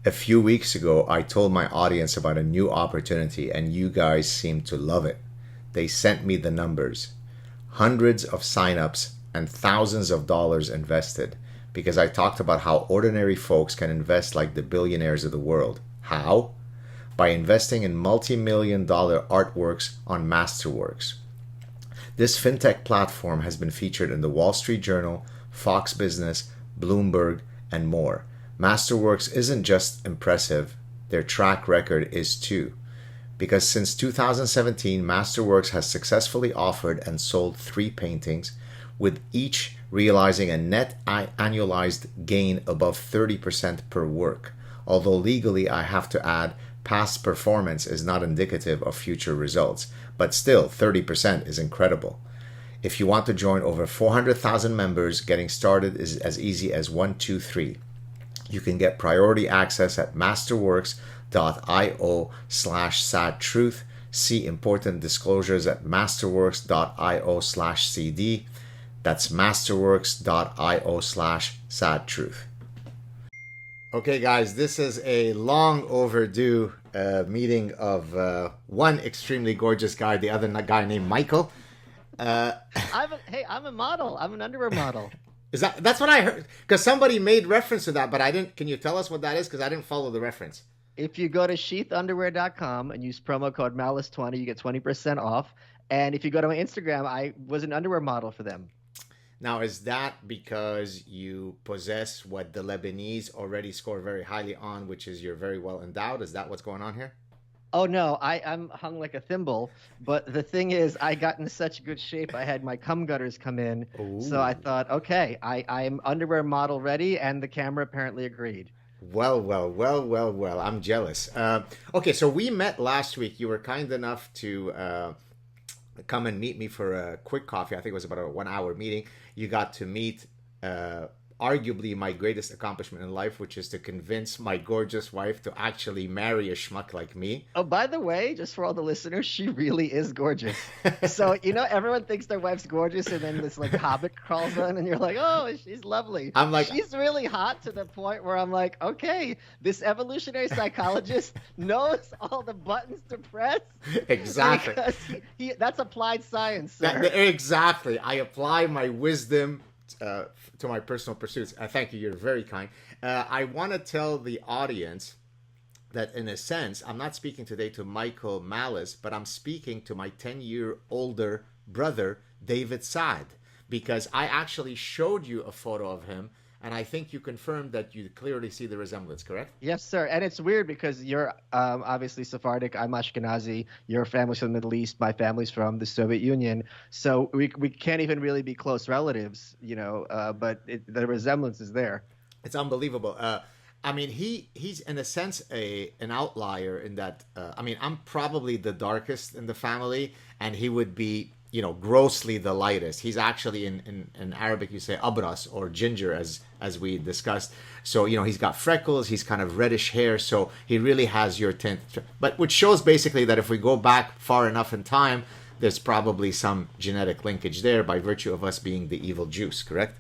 A few weeks ago, I told my audience about a new opportunity, and you guys seem to love it. They sent me the numbers, hundreds of signups, and thousands of dollars invested because I talked about how ordinary folks can invest like the billionaires of the world. How? By investing in multi-million dollar artworks on Masterworks. This fintech platform has been featured in the Wall Street Journal, Fox Business, Bloomberg, and more. Masterworks isn't just impressive, their track record is too. Because since 2017, Masterworks has successfully offered and sold 3 paintings, with each realizing a net annualized gain above 30% per work. Although legally, I have to add, past performance is not indicative of future results, but still 30% is incredible. If you want to join over 400,000 members, getting started is as easy as 123. You can get priority access at masterworks.io/sadtruth. See important disclosures at masterworks.io/CD. That's masterworks.io/sadtruth. Okay, guys, this is a long overdue meeting of one extremely gorgeous guy, the other guy named Michael. I'm a model. I'm an underwear model. That's what I heard? Because somebody made reference to that, but I didn't. Can you tell us what that is? Because I didn't follow the reference. If you go to sheathunderwear.com and use promo code Malice20, you get 20% off. And if you go to my Instagram, I was an underwear model for them. Now, is that because you possess what the Lebanese already score very highly on, which is you're very well endowed? Is that what's going on here? Oh, no, I'm hung like a thimble. But the thing is, I got in such good shape, I had my cum gutters come in. Ooh. So I thought, okay, I'm underwear model ready, and the camera apparently agreed. Well, I'm jealous. Okay, so we met last week. You were kind enough to come and meet me for a quick coffee. I think it was about a 1-hour meeting. You got to meet arguably my greatest accomplishment in life, which is to convince my gorgeous wife to actually marry a schmuck like me. Oh, by the way, just for all the listeners, she really is gorgeous. So, everyone thinks their wife's gorgeous, and then this hobbit crawls on, and you're like, oh, she's lovely. I'm like, she's really hot to the point where I'm like, okay, this evolutionary psychologist knows all the buttons to press. Exactly. Because that's applied science, sir. Exactly. I apply my wisdom to my personal pursuits. Thank you. You're very kind. I want to tell the audience that, in a sense, I'm not speaking today to Michael Malice, but I'm speaking to my 10-year older brother, David Saad, because I actually showed you a photo of him, and I think you confirmed that you clearly see the resemblance, correct? Yes, sir. And it's weird because you're obviously Sephardic. I'm Ashkenazi. Your family's from the Middle East. My family's from the Soviet Union. So we can't even really be close relatives, but the resemblance is there. It's unbelievable. I mean, he's in a sense an outlier in that, I'm probably the darkest in the family, and he would be grossly the lightest. He's actually in Arabic, you say abras, or ginger, as we discussed. So, he's got freckles, he's kind of reddish hair, so he really has your tint. But which shows basically that if we go back far enough in time, there's probably some genetic linkage there by virtue of us being the evil juice, correct?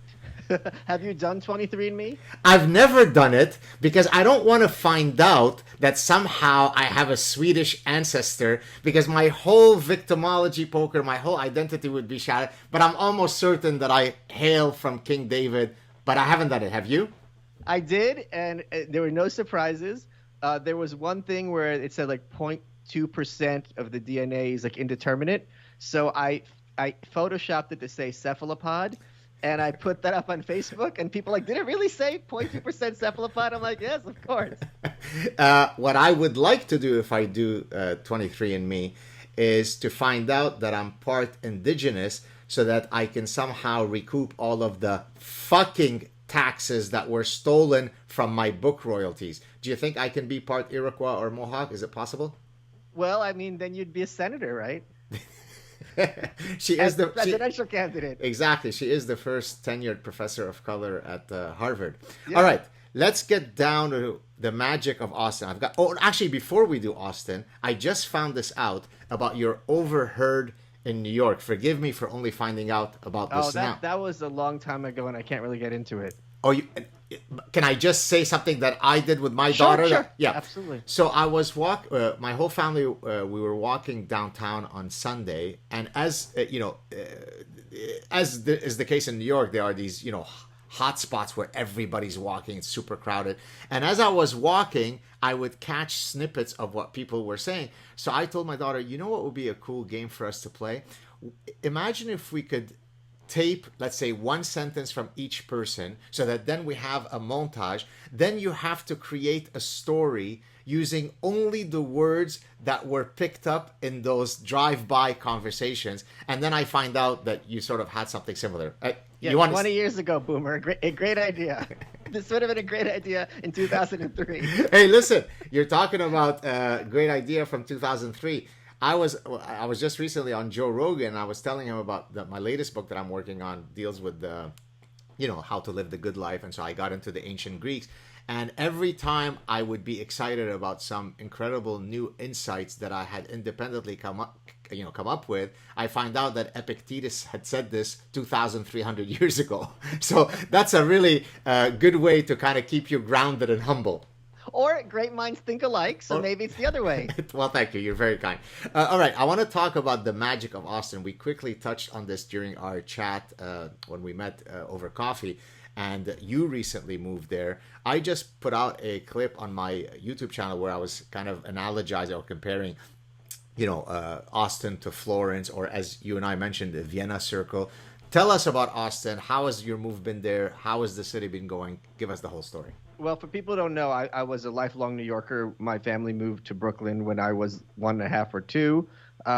Have you done 23andMe? I've never done it because I don't want to find out that somehow I have a Swedish ancestor, because my whole victimology poker, my whole identity would be shattered. But I'm almost certain that I hail from King David, but I haven't done it. Have you? I did, and there were no surprises. There was one thing where it said 0.2% of the DNA is indeterminate. So I photoshopped it to say cephalopod. And I put that up on Facebook, and people did it really say 0.2% cephalopod? I'm like, yes, of course. What I would like to do if I do 23andMe is to find out that I'm part indigenous so that I can somehow recoup all of the fucking taxes that were stolen from my book royalties. Do you think I can be part Iroquois or Mohawk? Is it possible? Well, then you'd be a senator, right? She is the presidential candidate. Exactly. She is the first tenured professor of color at Harvard. Yeah. All right. Let's get down to the magic of Austin. Actually, before we do Austin, I just found this out about your overheard in New York. Forgive me for only finding out about this now. That was a long time ago, and I can't really get into it. Oh, can I just say something that I did with my Sure, daughter? sure. Yeah, Absolutely. So I was my whole family. We were walking downtown on Sunday, and as is the case in New York, there are these hot spots where everybody's walking. It's super crowded, and as I was walking, I would catch snippets of what people were saying. So I told my daughter, you know what would be a cool game for us to play? Imagine if we could tape, let's say, one sentence from each person, so that then we have a montage. Then you have to create a story using only the words that were picked up in those drive-by conversations. And then I find out that you sort of had something similar. Yeah, 20 years ago, Boomer. A great idea. This would have been a great idea in 2003. Hey, listen, you're talking about a great idea from 2003. I was just recently on Joe Rogan. I was telling him about my latest book that I'm working on deals with how to live the good life, and so I got into the ancient Greeks. And every time I would be excited about some incredible new insights that I had independently come up with, I find out that Epictetus had said this 2,300 years ago. So that's a really good way to kind of keep you grounded and humble. Or great minds think alike, so maybe it's the other way. Well, thank you. You're very kind. All right. I want to talk about the magic of Austin. We quickly touched on this during our chat when we met over coffee, and you recently moved there. I just put out a clip on my YouTube channel where I was kind of analogizing or comparing, Austin to Florence, or as you and I mentioned, the Vienna Circle. Tell us about Austin. How has your move been there? How has the city been going? Give us the whole story. Well, for people who don't know, I was a lifelong New Yorker. My family moved to Brooklyn when I was 1.5 or 2.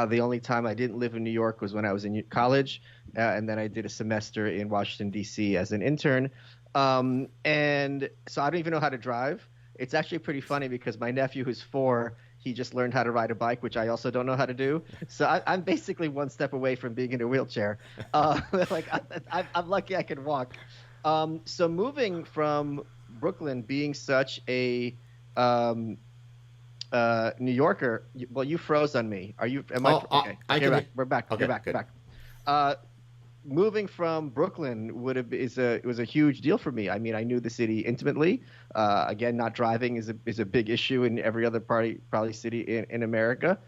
The only time I didn't live in New York was when I was in college, and then I did a semester in Washington, D.C. as an intern. And so I don't even know how to drive. It's actually pretty funny because my nephew, who's 4, he just learned how to ride a bike, which I also don't know how to do. So I'm basically one step away from being in a wheelchair. I'm lucky I can walk. So moving from Brooklyn, being such a New Yorker, you froze on me. Are you? Am I? Okay. We're back. Okay, We're back. Moving from Brooklyn was a huge deal for me. I mean, I knew the city intimately. Again, not driving is a big issue in every other probably city in America.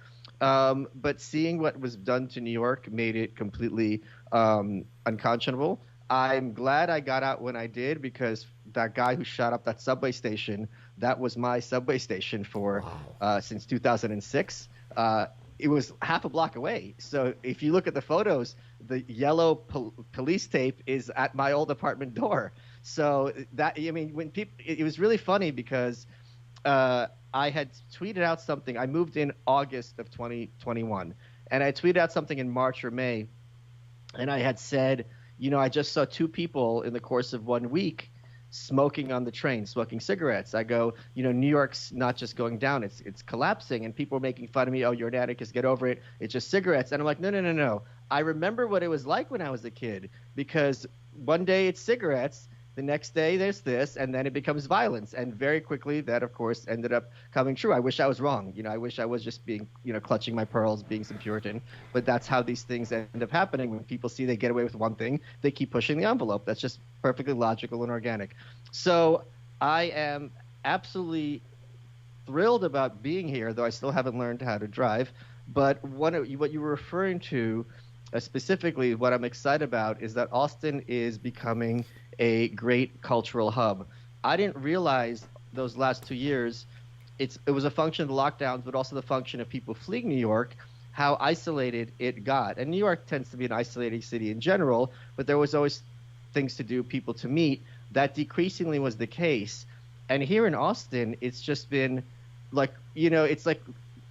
But seeing what was done to New York made it completely unconscionable. I'm glad I got out when I did, because that guy who shot up that subway station, that was my subway station since 2006. It was half a block away. So if you look at the photos, the yellow police tape is at my old apartment door. So when people, it was really funny because I had tweeted out something. I moved in August of 2021, and I tweeted out something in March or May, and I had said, I just saw 2 people in the course of 1 week smoking on the train, smoking cigarettes. I go, New York's not just going down, it's collapsing. And people are making fun of me. Oh, you're an anarchist, get over it. It's just cigarettes. And I'm like, no. I remember what it was like when I was a kid, because one day it's cigarettes, the next day there's this, and then it becomes violence. And very quickly that, of course, ended up coming true. I wish I was wrong. I wish I was just being, clutching my pearls, being some Puritan. But that's how these things end up happening. When people see they get away with one thing, they keep pushing the envelope. That's just perfectly logical and organic. So I am absolutely thrilled about being here, though I still haven't learned how to drive. But what you were referring to specifically, what I'm excited about is that Austin is becoming a great cultural hub. I didn't realize those last 2 years, it was a function of the lockdowns, but also the function of people fleeing New York, how isolated it got. And New York tends to be an isolated city in general, but there was always things to do, people to meet. That decreasingly was the case. And here in Austin, it's just been like, it's like,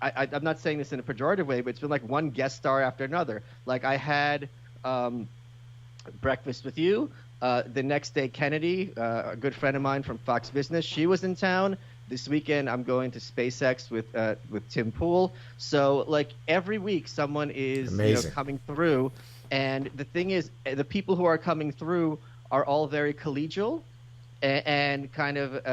I'm not saying this in a pejorative way, but it's been like one guest star after another. Like I had breakfast with you. The next day, Kennedy, a good friend of mine from Fox Business, she was in town. This weekend, I'm going to SpaceX with Tim Pool. So, like every week, someone is coming through. And the thing is, the people who are coming through are all very collegial and kind of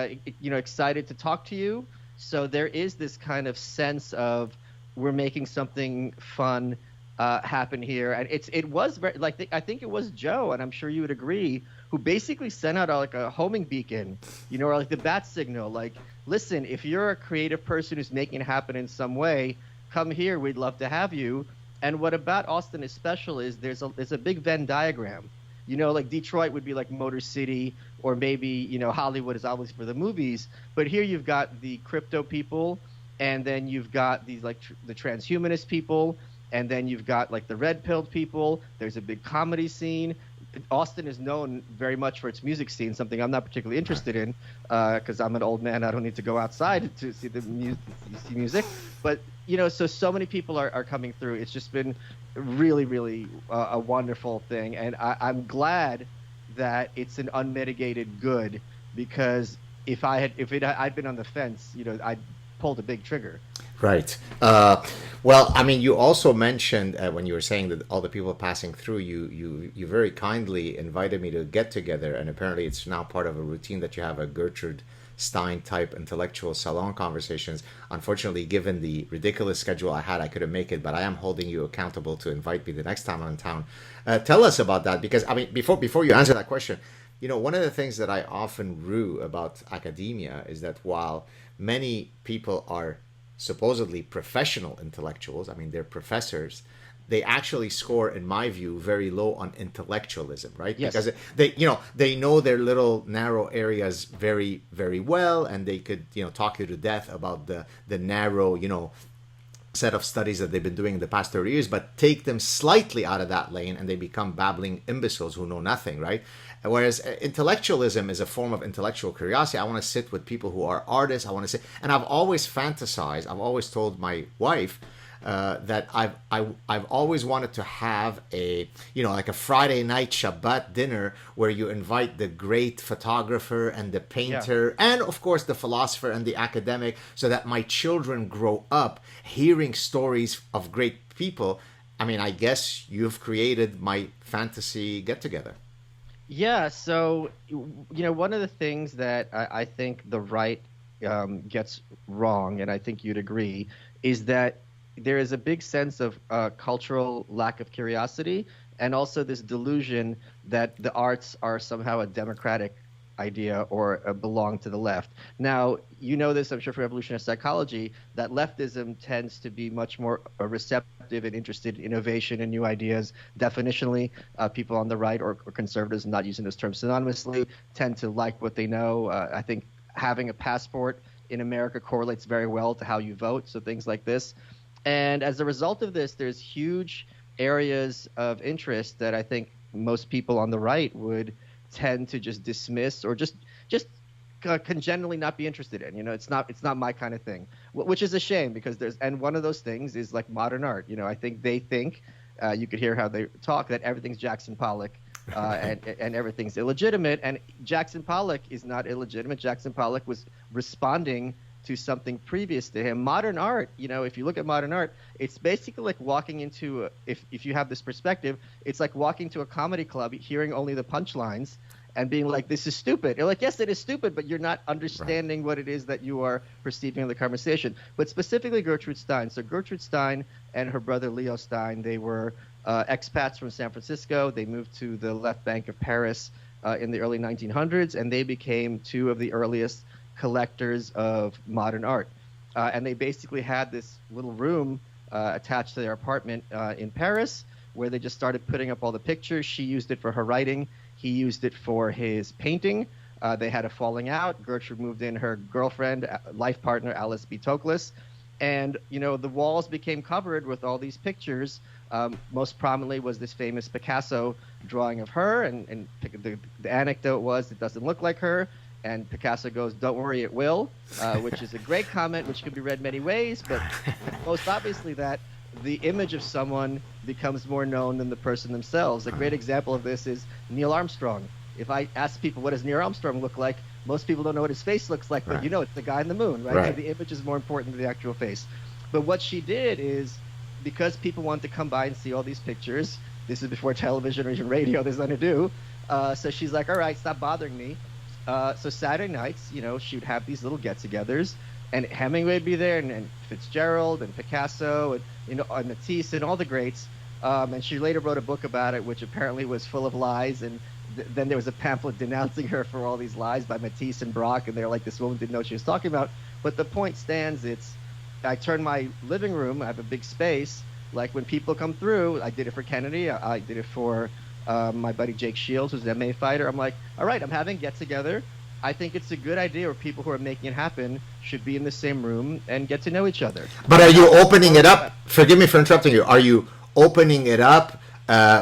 excited to talk to you. So there is this kind of sense of we're making something fun happen here. And it was very, like, I think it was Joe, and I'm sure you would agree, who basically sent out like a homing beacon, or like the bat signal. Like, listen, if you're a creative person who's making it happen in some way, come here. We'd love to have you. And what about Austin is special is there's a big Venn diagram. Like Detroit would be like Motor City, or maybe, Hollywood is obviously for the movies. But here you've got the crypto people, and then you've got these like the transhumanist people, and then you've got like the red-pilled people. There's a big comedy scene. Austin is known very much for its music scene, something I'm not particularly interested in because I'm an old man. I don't need to go outside to see the music. But, so many people are coming through. It's just been really, really a wonderful thing. And I'm glad that it's an unmitigated good, because if I'd been on the fence, I'd pulled a big trigger. Right. Well, I mean, you also mentioned when you were saying that all the people passing through, you very kindly invited me to get together, and apparently it's now part of a routine that you have a Gertrude Stein type intellectual salon conversations. Unfortunately, given the ridiculous schedule I had, I couldn't make it, but I am holding you accountable to invite me the next time I'm in town. Tell us about that, because I mean, before you answer that question, one of the things that I often rue about academia is that while many people are supposedly professional intellectuals, I mean, they're professors, they actually score, in my view, very low on intellectualism, right? Yes. Because they know their little narrow areas very, very well, and they could, talk you to death about the narrow, set of studies that they've been doing in the past 30 years, but take them slightly out of that lane and they become babbling imbeciles who know nothing, right? Whereas intellectualism is a form of intellectual curiosity. I want to sit with people who are artists. I want to sit, and I've always fantasized. I've always told my wife that I've always wanted to have a like a Friday night Shabbat dinner where you invite the great photographer and the painter and of course the philosopher and the academic, so that my children grow up hearing stories of great people. I mean, I guess you've created my fantasy get together. Yeah, so one of the things that I think the right gets wrong, and I think you'd agree, is that there is a big sense of cultural lack of curiosity, and also this delusion that the arts are somehow a democratic idea or belong to the left. Now, this, I'm sure, from evolutionary psychology, that leftism tends to be much more receptive and interested in innovation and new ideas. Definitionally, people on the right or conservatives, not using those terms synonymously, tend to like what they know. I think having a passport in America correlates very well to how you vote, so things like this. And as a result of this, there's huge areas of interest that I think most people on the right would tend to just dismiss or just congenitally not be interested in. It's not my kind of thing, which is a shame, because and one of those things is like modern art. I think they think you could hear how they talk, that everything's Jackson Pollock and everything's illegitimate. And Jackson Pollock is not illegitimate. Jackson Pollock was responding to something previous to him. Modern art, if you look at modern art, it's basically like walking into if you have this perspective, it's like walking to a comedy club, hearing only the punchlines and being like, this is stupid. You're like, yes, it is stupid, but you're not understanding what it is that you are perceiving in the conversation. But specifically Gertrude Stein. So Gertrude Stein and her brother Leo Stein, they were expats from San Francisco. They moved to the left bank of Paris in the early 1900s, and they became two of the earliest collectors of modern art. And they basically had this little room attached to their apartment in Paris, where they just started putting up all the pictures. She used it for her writing. He used it for his painting. They had a falling out. Gertrude moved in her girlfriend, life partner, Alice B. Toklas. And, the walls became covered with all these pictures. Most prominently was this famous Picasso drawing of her. And the anecdote was, it doesn't look like her. And Picasso goes, don't worry, it will, which is a great comment, which can be read many ways. But most obviously that the image of someone becomes more known than the person themselves. A great example of this is Neil Armstrong. If I ask people, what does Neil Armstrong look like? Most people don't know what his face looks like, but it's the guy in the moon, right? So the image is more important than the actual face. But what she did is, because people wanted to come by and see all these pictures, this is before television or even radio, there's nothing to do. So she's like, all right, stop bothering me. So Saturday nights, she would have these little get-togethers, and Hemingway would be there, and Fitzgerald, and Picasso, and and Matisse, and all the greats. And she later wrote a book about it, which apparently was full of lies, and then there was a pamphlet denouncing her for all these lies by Matisse and Brock, and they're like, this woman didn't know what she was talking about. But the point stands, I turn my living room, I have a big space, like when people come through, I did it for Kennedy, I did it for my buddy Jake Shields, who's an MMA fighter. I'm like, all right, I'm having get-together. I think it's a good idea where people who are making it happen should be in the same room and get to know each other. But are you opening it up? Forgive me for interrupting you. Are you opening it up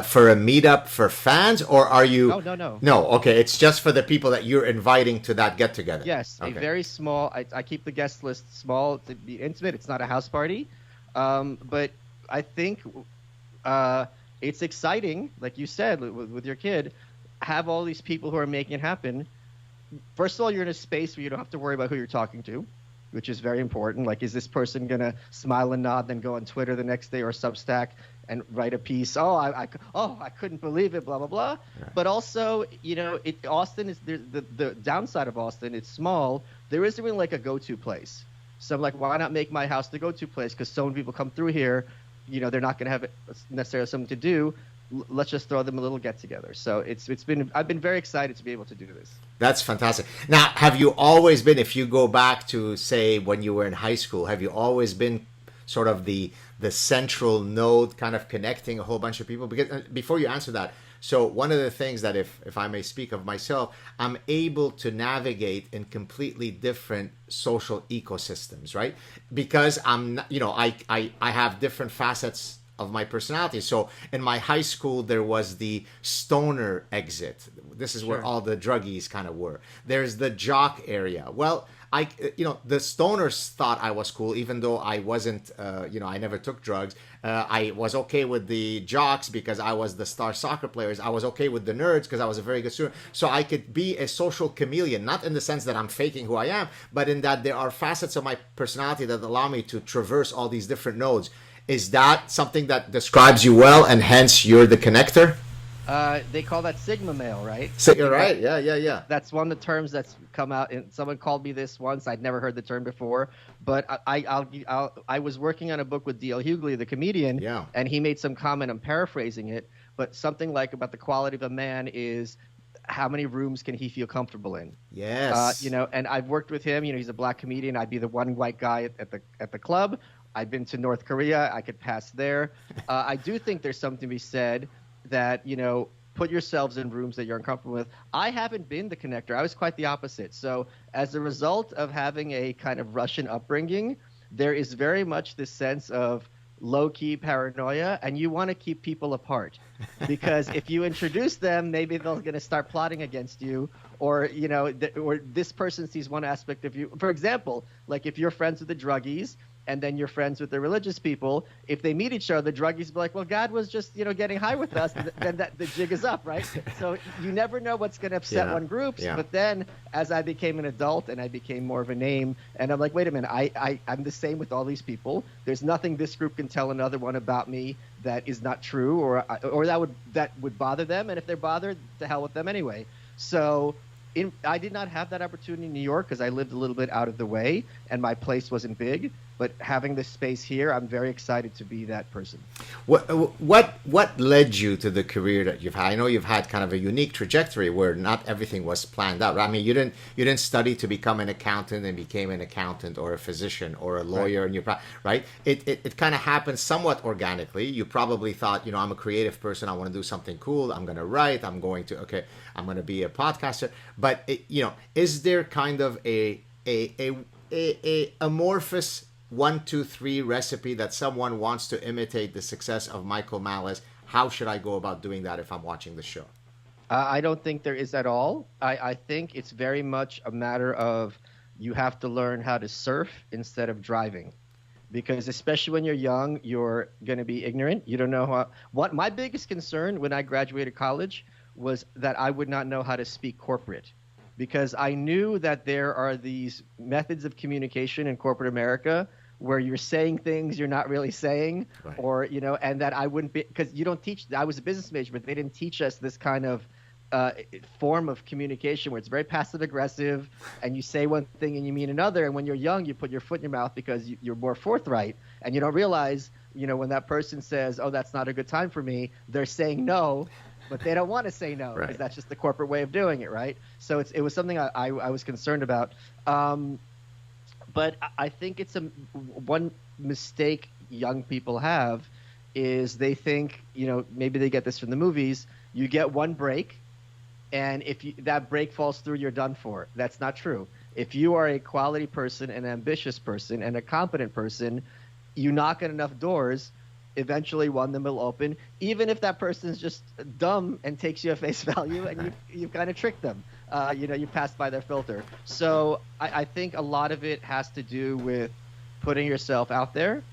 for a meetup for fans, or are you? No. No, okay. It's just for the people that you're inviting to that get-together. Yes, okay. A very small. I keep the guest list small to be intimate. It's not a house party, but I think it's exciting, like you said, with your kid. Have all these people who are making it happen. First of all, you're in a space where you don't have to worry about who you're talking to, which is very important. Like, is this person going to smile and nod, then go on Twitter the next day or Substack and write a piece? I couldn't believe it, blah, blah, blah. Right. But also, Austin is the downside of Austin. It's small. There isn't really like a go-to place. So I'm like, why not make my house the go-to place? Because so many people come through here, they're not going to have necessarily something to do. Let's just throw them a little get-together. So I've been very excited to be able to do this. That's fantastic. Now, have you always been, if you go back to, say, when you were in high school, have you always been sort of the central node kind of connecting a whole bunch of people? Because before you answer that, so one of the things that, if I may speak of myself, I'm able to navigate in completely different social ecosystems, right? Because I have different facets of my personality. So in my high school, there was the stoner exit. This is where all the druggies kind of were. There's the jock area. Well, the stoners thought I was cool, even though I wasn't, I never took drugs. I was okay with the jocks because I was the star soccer players. I was okay with the nerds because I was a very good student. So I could be a social chameleon, not in the sense that I'm faking who I am, but in that there are facets of my personality that allow me to traverse all these different nodes. Is that something that describes you well, and hence you're the connector? They call that Sigma male, right? So you're right. Yeah. That's one of the terms that's come out. And someone called me this once. I'd never heard the term before. But I was working on a book with D.L. Hughley, the comedian, and he made some comment. I'm paraphrasing it, but something like about the quality of a man is how many rooms can he feel comfortable in? Yes. And I've worked with him. He's a black comedian. I'd be the one white guy at the club. I've been to North Korea. I could pass there. I do think there's something to be said that, put yourselves in rooms that you're uncomfortable with. I haven't been the connector. I was quite the opposite. So as a result of having a kind of Russian upbringing, there is very much this sense of low-key paranoia, and you want to keep people apart. Because if you introduce them, maybe they're going to start plotting against you, or, or this person sees one aspect of you. For example, like if you're friends with the druggies, and then you're friends with the religious people, if they meet each other, the druggies will be like, well, God was just, getting high with us. Then the jig is up, right? So you never know what's going to upset one group. Yeah. But then as I became an adult and I became more of a name, and I'm like, wait a minute, I'm the same with all these people. There's nothing this group can tell another one about me that is not true or that would bother them. And if they're bothered, to hell with them anyway. So I did not have that opportunity in New York because I lived a little bit out of the way and my place wasn't big. But having this space here, I'm very excited to be that person. What led you to the career that you've had? I know you've had kind of a unique trajectory where not everything was planned out. I mean, you didn't study to become an accountant and became an accountant or a physician or a lawyer, right? It kind of happened somewhat organically. You probably thought, I'm a creative person. I want to do something cool. I'm going to write. I'm going to be a podcaster. But is there kind of a amorphous 1, 2, 3 recipe that someone wants to imitate the success of Michael Malice? How should I go about doing that if I'm watching the show? I don't think there is at all. I think it's very much a matter of you have to learn how to surf instead of driving. Because especially when you're young, you're going to be ignorant. You don't know what my biggest concern when I graduated college was that I would not know how to speak corporate. Because I knew that there are these methods of communication in corporate America where you're saying things you're not really saying, right. Or, and that I wouldn't be, because you don't teach, I was a business major, but they didn't teach us this kind of form of communication where it's very passive aggressive and you say one thing and you mean another. And when you're young, you put your foot in your mouth because you're more forthright and you don't realize, when that person says, oh, that's not a good time for me, they're saying no. but they don't want to say no because that's just the corporate way of doing it, right? So it was something I was concerned about. But I think it's one mistake young people have is they think, maybe they get this from the movies, you get one break, and if that break falls through, you're done for. That's not true. If you are a quality person, an ambitious person, and a competent person, you knock on enough doors, eventually one of them will open, even if that person is just dumb and takes you at face value and you've kind of tricked them. You passed by their filter. So I think a lot of it has to do with putting yourself out there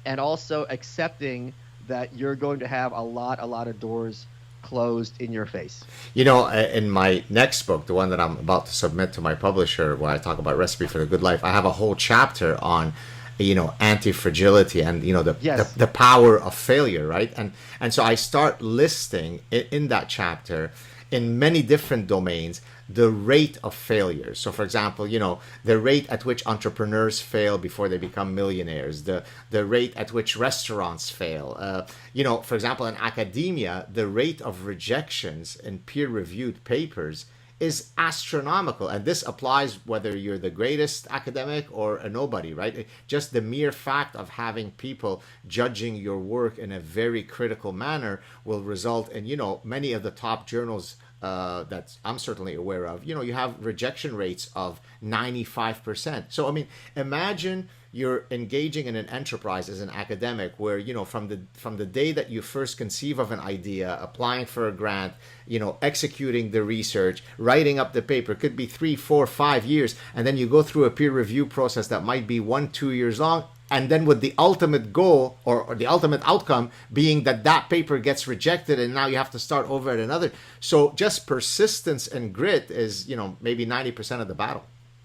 and also accepting that you're going to have a lot of doors closed in your face. In my next book, the one that I'm about to submit to my publisher, where I talk about Recipe for the Good Life, I have a whole chapter on anti-fragility and the power of failure, right? And so I start listing in that chapter in many different domains the rate of failure. So for example, the rate at which entrepreneurs fail before they become millionaires, the rate at which restaurants fail. For example, in academia, the rate of rejections in peer-reviewed papers is astronomical, and this applies whether you're the greatest academic or a nobody, right? Just the mere fact of having people judging your work in a very critical manner will result in many of the top journals that I'm certainly aware of, you have rejection rates of 95%. So I mean, imagine you're engaging in an enterprise as an academic where from the day that you first conceive of an idea, applying for a grant, executing the research, writing up the paper, could be 3, 4, 5 years, and then you go through a peer review process that might be 1-2 years long, and then with the ultimate goal or the ultimate outcome being that paper gets rejected and now you have to start over at another. So just persistence and grit is maybe 90% of the battle.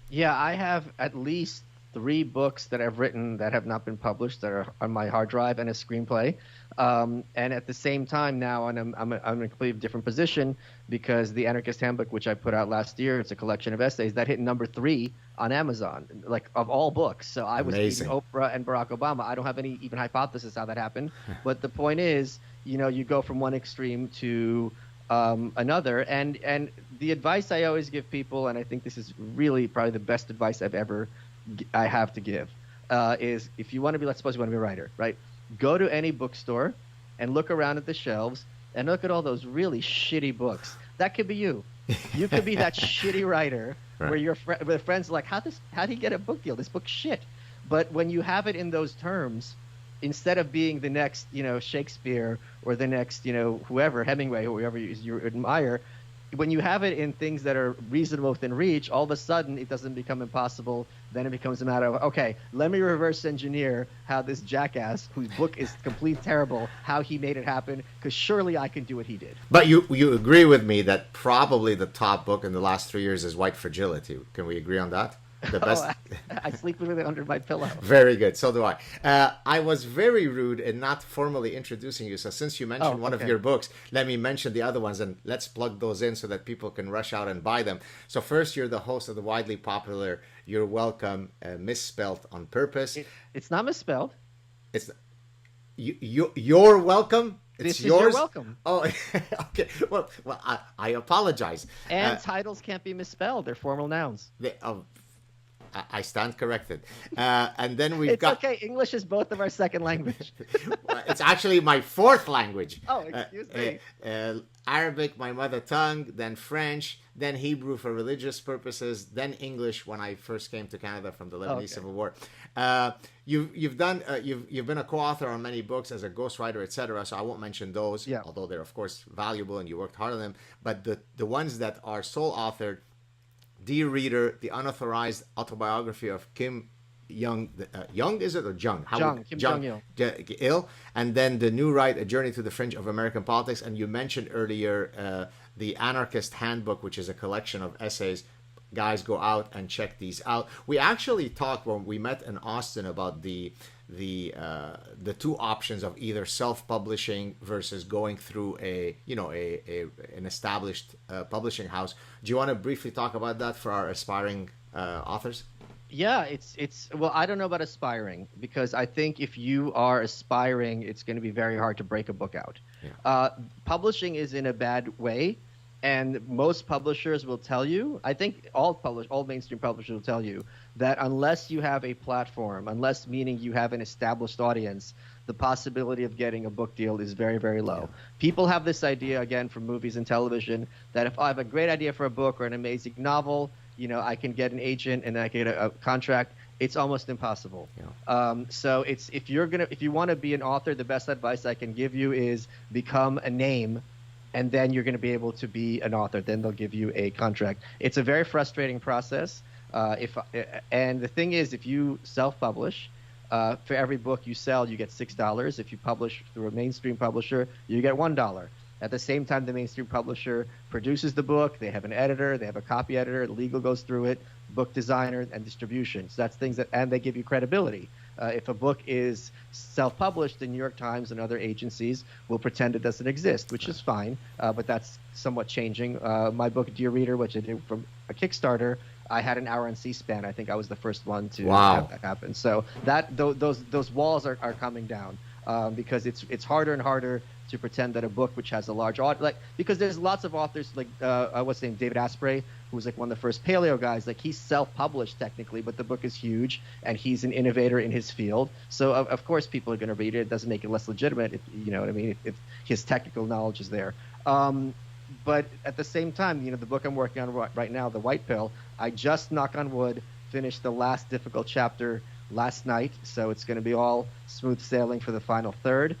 Yeah, I have at least 3 books that I've written that have not been published that are on my hard drive and a screenplay. And at the same time now, and I'm in a completely different position because the Anarchist Handbook, which I put out last year, it's a collection of essays that hit number 3 on Amazon, like of all books. So I was beating Oprah and Barack Obama. I don't have any even hypothesis how that happened. But the point is, you go from one extreme to another. And the advice I always give people, and I think this is really probably the best advice I have to give, is if you want to be, let's suppose you want to be a writer, right? Go to any bookstore and look around at the shelves and look at all those really shitty books. That could be you. You could be that shitty writer where your where friends are like, how did he get a book deal? This book's shit. But when you have it in those terms, instead of being the next, Shakespeare or the next, whoever, Hemingway, or whoever you admire, when you have it in things that are reasonable within reach, all of a sudden it doesn't become impossible. Then it becomes a matter of, okay, let me reverse engineer how this jackass, whose book is completely terrible, how he made it happen, because surely I can do what he did. But you agree with me that probably the top book in the last 3 years is White Fragility. Can we agree on that? The best. I sleep with it under my pillow. Very good. So do I. I was very rude in not formally introducing you. So since you mentioned one of your books, let me mention the other ones and let's plug those in so that people can rush out and buy them. So first, you're the host of the widely popular You're Welcome, Misspelt on Purpose. It's not misspelled. It's You're Welcome. This is yours? You're Welcome. Oh, okay. Well, I apologize. And titles can't be misspelled. They're formal nouns. I stand corrected. And then we've got... It's okay. English is both of our second language. It's actually my 4th language. Oh, excuse me. Arabic, my mother tongue, then French, then Hebrew for religious purposes, then English when I first came to Canada from the Lebanese Civil War. You've been a co-author on many books as a ghostwriter, etc. So I won't mention those, although they're of course valuable and you worked hard on them. But the ones that are sole authored: Dear Reader, the unauthorized autobiography of Kim Young, Young is it or Jung? Kim Jong-il. And then The New Right, A Journey to the Fringe of American Politics. And you mentioned earlier the Anarchist Handbook, which is a collection of essays. Guys, go out and check these out. We actually talked when we met in Austin about the 2 options of either self-publishing versus going through an established publishing house. Do you want to briefly talk about that for our aspiring authors? Yeah, it's well, I don't know about aspiring because I think if you are aspiring, it's going to be very hard to break a book out. Yeah. Publishing is in a bad way, and most publishers will tell you. I think all mainstream publishers will tell you that unless you have a platform, unless meaning you have an established audience, the possibility of getting a book deal is very, very low. Yeah. People have this idea again from movies and television that if I have a great idea for a book or an amazing novel, I can get an agent and I can get a contract. It's almost impossible. Yeah. So if you want to be an author, the best advice I can give you is become a name, and then you're going to be able to be an author. Then they'll give you a contract. It's a very frustrating process. And the thing is, if you self-publish, for every book you sell, you get $6. If you publish through a mainstream publisher, you get $1. At the same time, the mainstream publisher produces the book. They have an editor. They have a copy editor. Legal goes through it, book designer, and distribution. So that's things and they give you credibility. If a book is self-published, the New York Times and other agencies will pretend it doesn't exist, which is fine, but that's somewhat changing. My book, Dear Reader, which I did from a Kickstarter, I had an hour on C-SPAN. I think I was the first one to have that happen. So those walls are coming down because it's harder and harder to pretend that a book which has a large audience, because there's lots of authors what's his name, David Asprey, who was one of the first paleo guys. He's self-published technically, but the book is huge and he's an innovator in his field. So of course people are going to read it. It doesn't make it less legitimate, if you know what I mean, if his technical knowledge is there. But at the same time, the book I'm working on right now, The White Pill, I just, knock on wood, finished the last difficult chapter last night, so it's going to be all smooth sailing for the final third.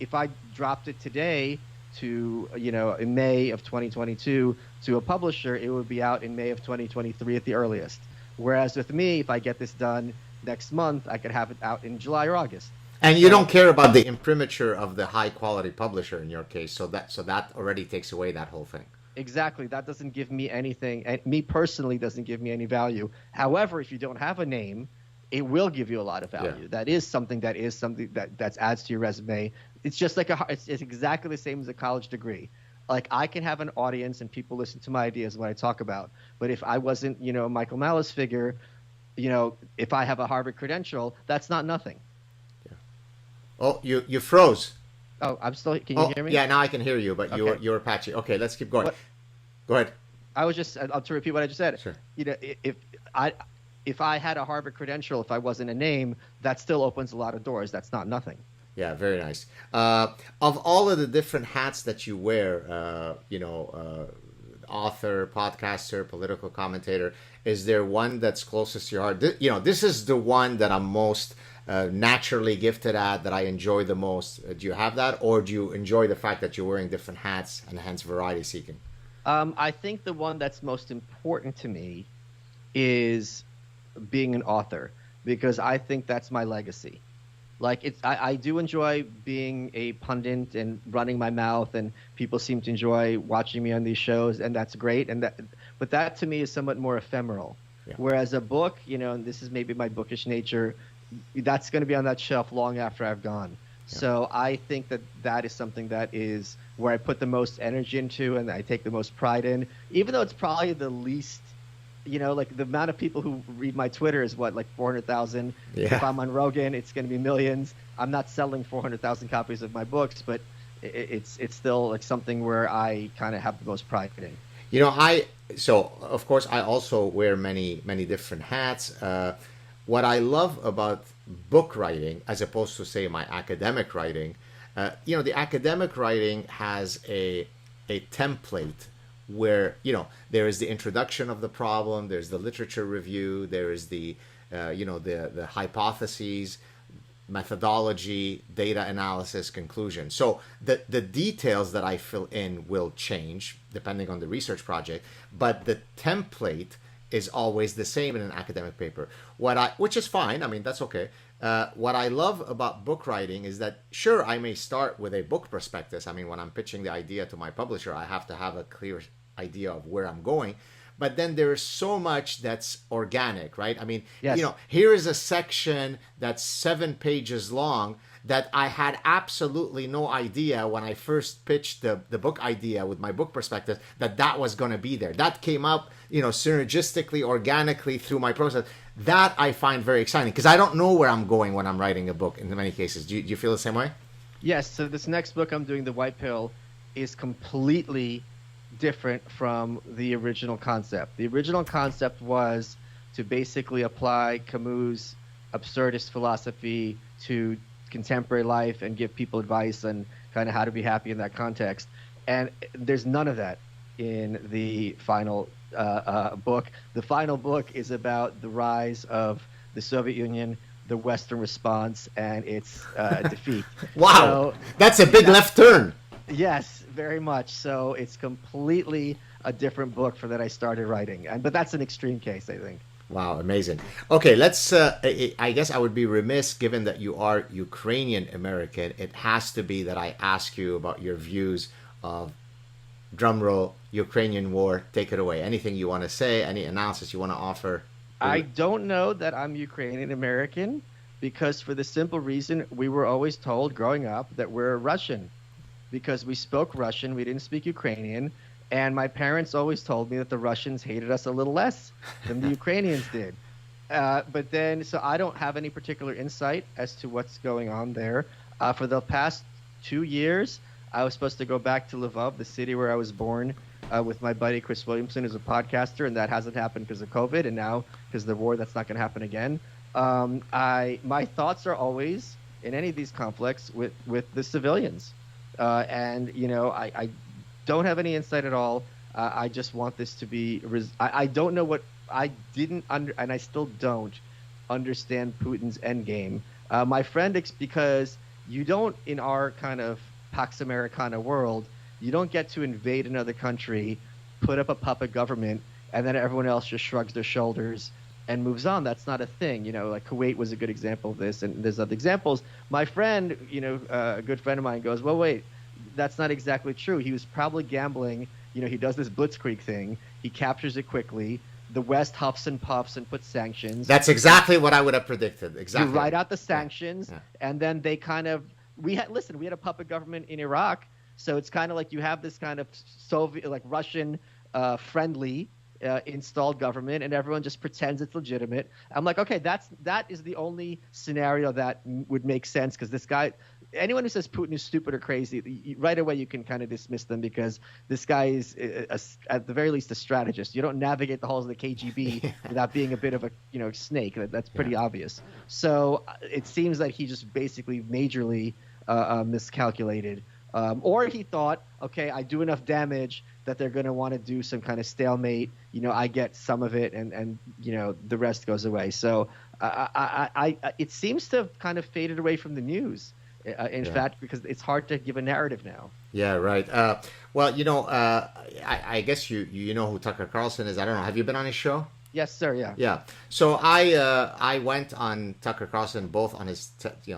If I dropped it today to, in May of 2022 to a publisher, it would be out in May of 2023 at the earliest. Whereas with me, if I get this done next month, I could have it out in July or August. And you don't care about the imprimatur of the high quality publisher in your case, so that already takes away that whole thing. Exactly. That doesn't give me anything, and me personally doesn't give me any value. However, if you don't have a name, it will give you a lot of value. Yeah. That is something that adds to your resume. It's just like it's exactly the same as a college degree. I can have an audience and people listen to my ideas when I talk about, but if I wasn't, a Michael Malice figure, if I have a Harvard credential, that's not nothing. Oh, you froze. Oh, I'm still. Can you hear me? Yeah, now I can hear you, but okay. you were patchy. Okay, let's keep going. Go ahead. I was just. I'll to repeat what I just said. Sure. If I had a Harvard credential, if I wasn't a name, that still opens a lot of doors. That's not nothing. Yeah, very nice. Of all of the different hats that you wear, author, podcaster, political commentator, is there one that's closest to your heart? This is the one that I'm most naturally gifted at, that I enjoy the most. Do you have that, or do you enjoy the fact that you're wearing different hats and hence variety seeking? I think the one that's most important to me is being an author, because I think that's my legacy. I do enjoy being a pundit and running my mouth, and people seem to enjoy watching me on these shows, and that's great. But that to me is somewhat more ephemeral. Yeah. Whereas a book, and this is maybe my bookish nature, that's going to be on that shelf long after I've gone. Yeah. So I think that is something that is where I put the most energy into and I take the most pride in, even though it's probably the least, the amount of people who read my Twitter is 400,000. Yeah. If I'm on Rogan, it's going to be millions. I'm not selling 400,000 copies of my books, but it's still something where I kind of have the most pride in. So of course I also wear many different hats. What I love about book writing, as opposed to say my academic writing, the academic writing has a template where there is the introduction of the problem, there's the literature review, there is the the hypotheses, methodology, data analysis, conclusion. So the details that I fill in will change depending on the research project, but the template is always the same in an academic paper. Which is fine. I mean, that's okay. What I love about book writing is that, sure, I may start with a book prospectus. I mean, when I'm pitching the idea to my publisher, I have to have a clear idea of where I'm going. But then there is so much that's organic, right? I mean, yes. Here is a section that's 7 pages long that I had absolutely no idea when I first pitched the book idea with my book perspective that was going to be there. That came up, synergistically, organically through my process. That I find very exciting because I don't know where I'm going when I'm writing a book in many cases. Do you feel the same way? Yes. So this next book I'm doing, The White Pill, is completely different from the original concept. The original concept was to basically apply Camus' absurdist philosophy to contemporary life and give people advice on kind of how to be happy in that context. And there's none of that in the final book. The final book is about the rise of the Soviet Union, the Western response, and its defeat. Wow, that's a big left turn. Yes, very much. So it's completely a different book for that I started writing. But that's an extreme case, I think. Wow, amazing. Okay, let's, I guess I would be remiss, given that you are Ukrainian American, it has to be that I ask you about your views of, drumroll, Ukrainian War. Take it away. Anything you want to say, any analysis you want to offer? I don't know that I'm Ukrainian American because for the simple reason we were always told growing up that we're Russian because we spoke Russian, we didn't speak Ukrainian. And my parents always told me that the Russians hated us a little less than the Ukrainians did. But then, so I don't have any particular insight as to what's going on there. For the past 2 years, I was supposed to go back to Lvov, the city where I was born, with my buddy Chris Williamson, who's a podcaster, and that hasn't happened because of COVID, and now because of the war, that's not going to happen again. My thoughts are always, in any of these conflicts, with the civilians. I don't have any insight at all. I just want this to be. I don't know what I didn't and I still don't understand Putin's endgame. My friend, because you don't in our kind of Pax Americana world, you don't get to invade another country, put up a puppet government, and then everyone else just shrugs their shoulders and moves on. That's not a thing. Like Kuwait was a good example of this, and there's other examples. My friend, a good friend of mine goes, well, wait. That's not exactly true. He was probably gambling. He does this blitzkrieg thing. He captures it quickly. The West huffs and puffs and puts sanctions. That's exactly what I would have predicted. Exactly. You write out the sanctions, and then they kind of we had a puppet government in Iraq, so it's kind of like you have this kind of Soviet, like Russian friendly installed government, and everyone just pretends it's legitimate. I'm like, okay, that is the only scenario that would make sense because this guy. Anyone who says Putin is stupid or crazy, right away you can kind of dismiss them because this guy is, at the very least, a strategist. You don't navigate the halls of the KGB without being a bit of a snake. That's pretty obvious. So it seems that he just basically majorly miscalculated. Or he thought, okay, I do enough damage that they're going to want to do some kind of stalemate. I get some of it, and the rest goes away. So it seems to have kind of faded away from the news. In fact, because it's hard to give a narrative now. Yeah, right. Well, I guess you know who Tucker Carlson is. I don't know. Have you been on his show? Yes, sir. Yeah. Yeah. So I went on Tucker Carlson both on his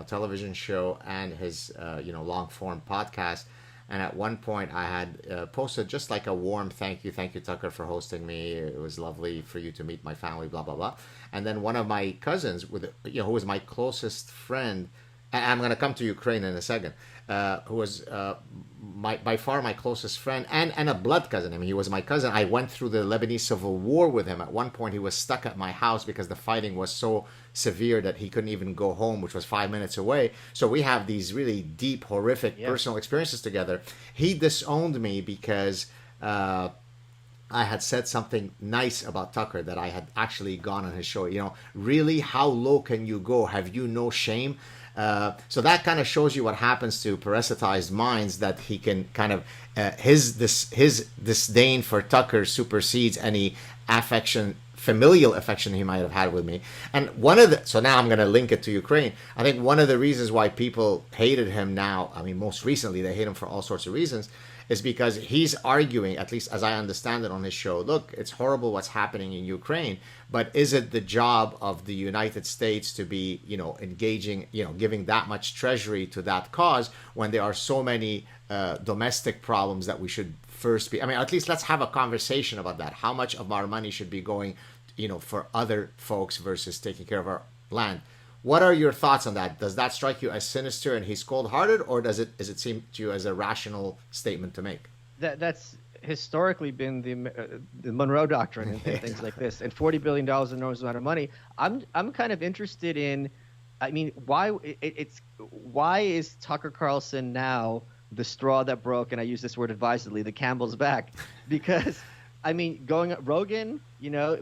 television show and his long form podcast. And at one point, I had posted just like a warm thank you Tucker for hosting me. It was lovely for you to meet my family. Blah blah blah. And then one of my cousins, who was my closest friend. And I'm going to come to Ukraine in a second, who was by far my closest friend and a blood cousin. I mean, he was my cousin. I went through the Lebanese civil war with him. At one point, he was stuck at my house because the fighting was so severe that he couldn't even go home, which was 5 minutes away. So we have these really deep, horrific personal experiences together. He disowned me because I had said something nice about Tucker, that I had actually gone on his show. Really, how low can you go? Have you no shame? So that kind of shows you what happens to parasitized minds, that he can kind of his disdain for Tucker supersedes any familial affection he might have had with me. And so now I'm going to link it to Ukraine. I think one of the reasons why people hated him now, I mean, most recently they hate him for all sorts of reasons, is because he's arguing, at least as I understand it on his show, look, it's horrible what's happening in Ukraine, but is it the job of the United States to be, engaging, giving that much treasury to that cause when there are so many domestic problems that we should first be, at least let's have a conversation about that. How much of our money should be going, for other folks versus taking care of our land? What are your thoughts on that? Does that strike you as sinister and he's cold-hearted, or does it seem to you as a rational statement to make? That's historically been the Monroe Doctrine and things like this. And $40 billion is an enormous amount of money. I'm kind of interested in, I mean, why is Tucker Carlson now the straw that broke, and I use this word advisedly, the Campbell's back? Because I mean, Rogan,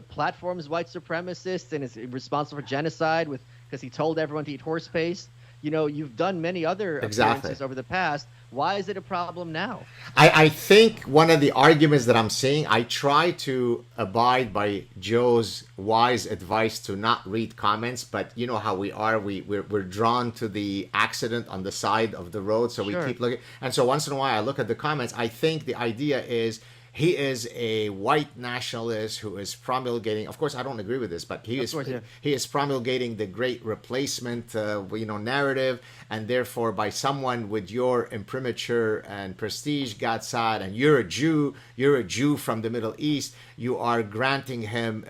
platforms white supremacists and is responsible for genocide because he told everyone to eat horse paste. You've done many other appearances over the past. Why is it a problem now? I think one of the arguments that I'm seeing, I try to abide by Joe's wise advice to not read comments, but you know how we are. We're drawn to the accident on the side of the road, so we keep looking. And so once in a while I look at the comments. I think the idea is he is a white nationalist who is promulgating. Of course, I don't agree with this, but he is promulgating the Great Replacement, narrative, and therefore, by someone with your imprimatur and prestige, God Saad, and you're a Jew from the Middle East, you are granting him,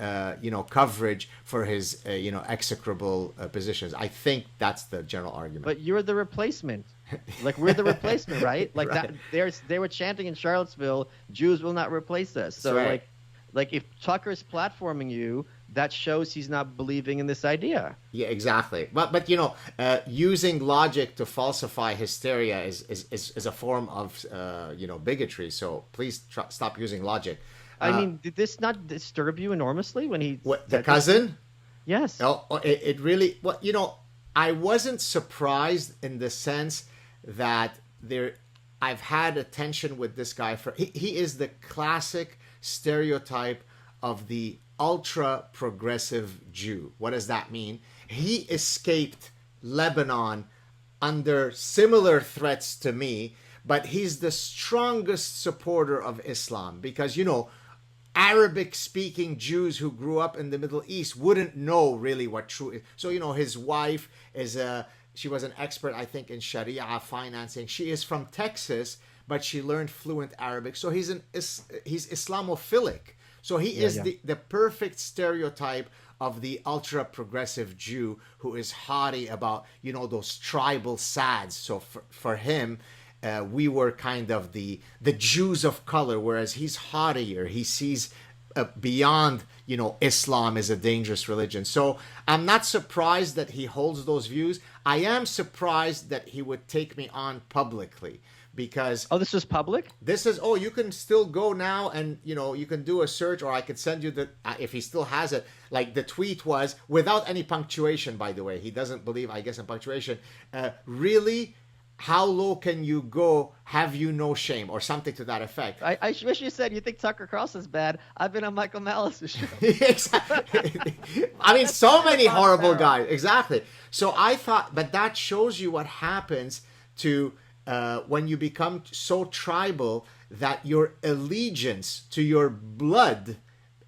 coverage for his, execrable positions. I think that's the general argument. But you're the replacement. Like, we're the replacement, right? Like right. They were chanting in Charlottesville, Jews will not replace us. So right. like if Tucker's platforming you, that shows he's not believing in this idea. Yeah, exactly. But using logic to falsify hysteria is a form of bigotry. So please stop using logic. I mean, did this not disturb you enormously when he the cousin? Yes. Oh, it really. Well, I wasn't surprised in the sense that I've had a tension with this guy he is the classic stereotype of the ultra progressive Jew. What does that mean? He escaped Lebanon under similar threats to me, but he's the strongest supporter of Islam because Arabic speaking Jews who grew up in the Middle East wouldn't know really what true is. So his wife she was an expert, I think, in Sharia financing. She is from Texas, but she learned fluent Arabic. So he's Islamophilic. So he is the perfect stereotype of the ultra progressive Jew who is haughty about, those tribal Saads. So for him, we were kind of the Jews of color, whereas he's haughtier. He sees beyond, Islam is a dangerous religion. So I'm not surprised that he holds those views. I am surprised that he would take me on publicly because... Oh, this is public? This is, you can still go now and, you can do a search, or I could send you if he still has it. Like the tweet was, without any punctuation, by the way. He doesn't believe, I guess, in punctuation. Really? How low can you go? Have you no shame? Or something to that effect. I wish you said you think Tucker Carlson's bad. I've been on Michael Malice's show. Exactly. I mean, so many horrible guys. Exactly. So I thought, but that shows you what happens to when you become so tribal that your allegiance to your blood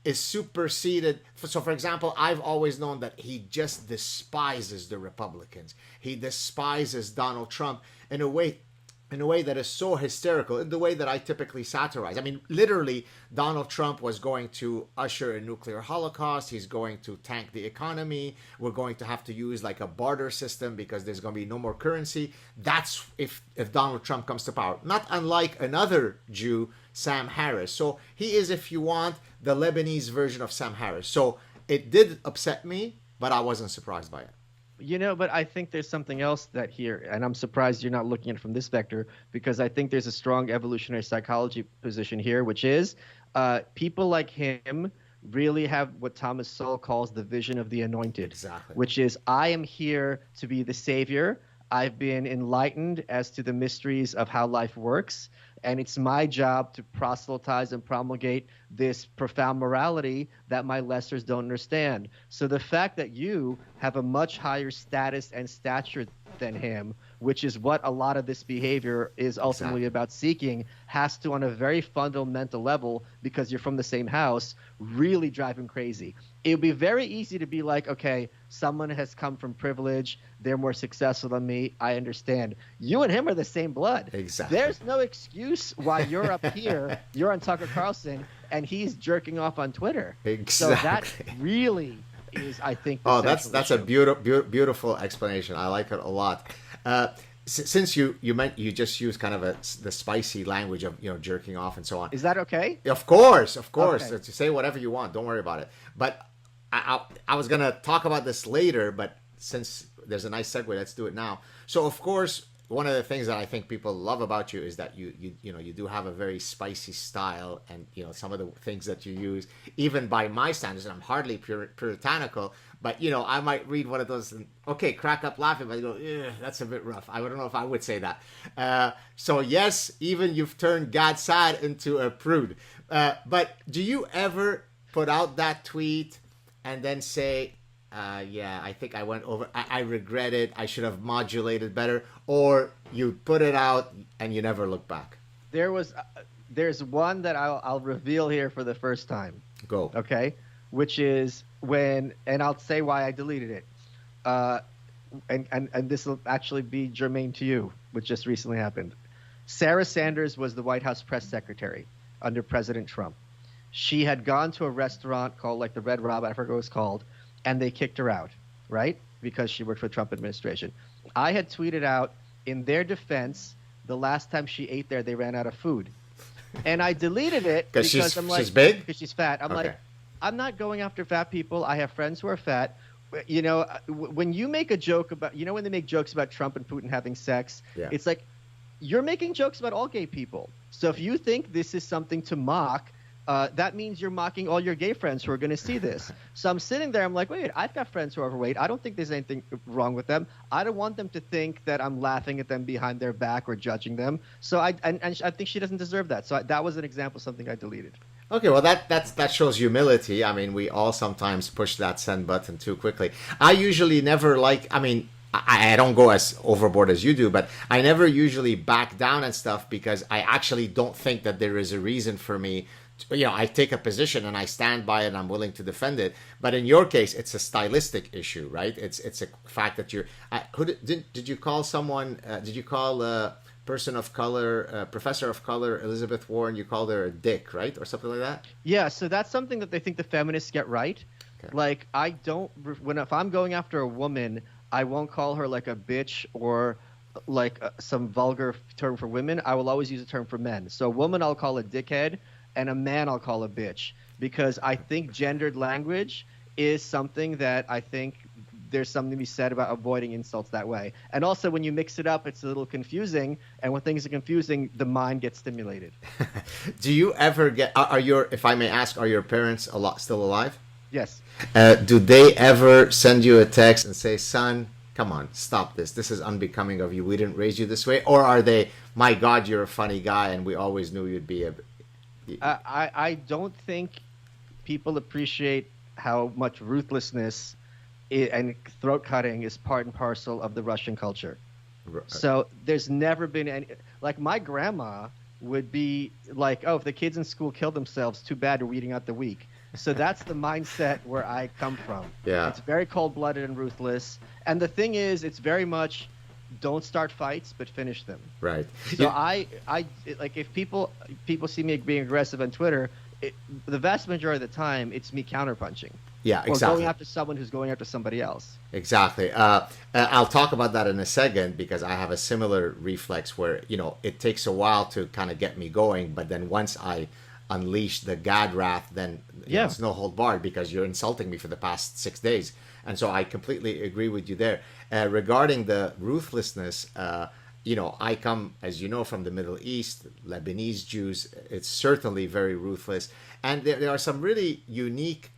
is superseded. So, for example, I've always known that he just despises the Republicans. He despises Donald Trump in a way that is so hysterical, in the way that I typically satirize. I mean, literally, Donald Trump was going to usher a nuclear holocaust. He's going to tank the economy. We're going to have to use like a barter system because there's going to be no more currency. That's if Donald Trump comes to power. Not unlike another Jew, Sam Harris. So he is, if you want, the Lebanese version of Sam Harris. So it did upset me, but I wasn't surprised by it. But I think there's something else that here, and I'm surprised you're not looking at it from this vector, because I think there's a strong evolutionary psychology position here, which is people like him really have what Thomas Sowell calls the vision of the anointed. Exactly. Which is, I am here to be the savior. I've been enlightened as to the mysteries of how life works, and it's my job to proselytize and promulgate this profound morality that my lessers don't understand. So the fact that you have a much higher status and stature than him, which is what a lot of this behavior is ultimately about seeking, has to, on a very fundamental level, because you're from the same house, really drive him crazy. It would be very easy to be like, okay, someone has come from privilege, they're more successful than me, I understand. You and him are the same blood. Exactly. There's no excuse why you're up here, you're on Tucker Carlson, and he's jerking off on Twitter. Exactly. So that really is, I think, the Oh, central that's a issue. beautiful explanation. I like it a lot. Since you just use kind of the spicy language of jerking off and so on. Is that okay? Of course, Okay. to say whatever you want. Don't worry about it. But I was gonna talk about this later, but since there's a nice segue, let's do it now. So of course, one of the things that I think people love about you is that you do have a very spicy style, and some of the things that you use, even by my standards, and I'm hardly puritanical, but I might read one of those and okay, crack up laughing, but I go, that's a bit rough. I don't know if I would say that. So yes, even you've turned God Saad into a prude. But do you ever put out that tweet and then say, yeah, I think I went over. I regret it. I should have modulated better. Or you put it out and you never look back. There's one that I'll reveal here for the first time. Go. Okay, which is when, and I'll say why I deleted it. And this will actually be germane to you, which just recently happened. Sarah Sanders was the White House press secretary under President Trump. She had gone to a restaurant called like the Red Robin, I forget what it was called, and they kicked her out, right? Because she worked for the Trump administration. I had tweeted out, in their defense, the last time she ate there, they ran out of food. And I deleted it because I'm like, she's big? because she's fat. I'm Okay. like, I'm not going after fat people. I have friends who are fat. When you make a joke about, when they make jokes about Trump and Putin having sex, Yeah. it's like, you're making jokes about all gay people. So if you think this is something to mock, that means you're mocking all your gay friends who are going to see this. So I'm sitting there, I'm like, wait, I've got friends who are overweight. I don't think there's anything wrong with them. I don't want them to think that I'm laughing at them behind their back or judging them. So I think she doesn't deserve that. So that was an example of something I deleted. Okay, well that shows humility. I mean, we all sometimes push that send button too quickly. I usually never I don't go as overboard as you do, but I never usually back down and stuff because I actually don't think that there is a reason for me. I take a position and I stand by it and I'm willing to defend it. But in your case, it's a stylistic issue, right? It's a fact that you're. Did you call someone? Did you call a person of color, professor of color, Elizabeth Warren? You called her a dick, right, or something like that? Yeah, so that's something that they think the feminists get right. Okay. Like if I'm going after a woman, I won't call her like a bitch or like some vulgar term for women. I will always use a term for men. So a woman I'll call a dickhead, and a man I'll call a bitch, because I think gendered language is something that I think there's something to be said about avoiding insults that way. And also when you mix it up, it's a little confusing. And when things are confusing, the mind gets stimulated. Do you ever get? If I may ask, are your parents still alive? Yes. Do they ever send you a text and say, "Son, come on, stop this. This is unbecoming of you. We didn't raise you this way"? Or are they, "My God, you're a funny guy, and we always knew you'd be a"? I don't think people appreciate how much ruthlessness and throat cutting is part and parcel of the Russian culture. So there's never been any, like my grandma would be like, oh, if the kids in school kill themselves, too bad, we're weeding out the weak. So that's the mindset where I come from. Yeah. It's very cold-blooded and ruthless. And the thing is, it's very much don't start fights, but finish them. Right. So I like if people see me being aggressive on Twitter, the vast majority of the time, it's me counterpunching. Yeah, Or exactly. going after someone who's going after somebody else. Exactly. I'll talk about that in a second because I have a similar reflex where, it takes a while to kind of get me going. But then once I unleash the God wrath, then it's no hold barred because you're insulting me for the past 6 days. And so I completely agree with you there. Regarding the ruthlessness, I come, as you know, from the Middle East, Lebanese Jews. It's certainly very ruthless. And there are some really unique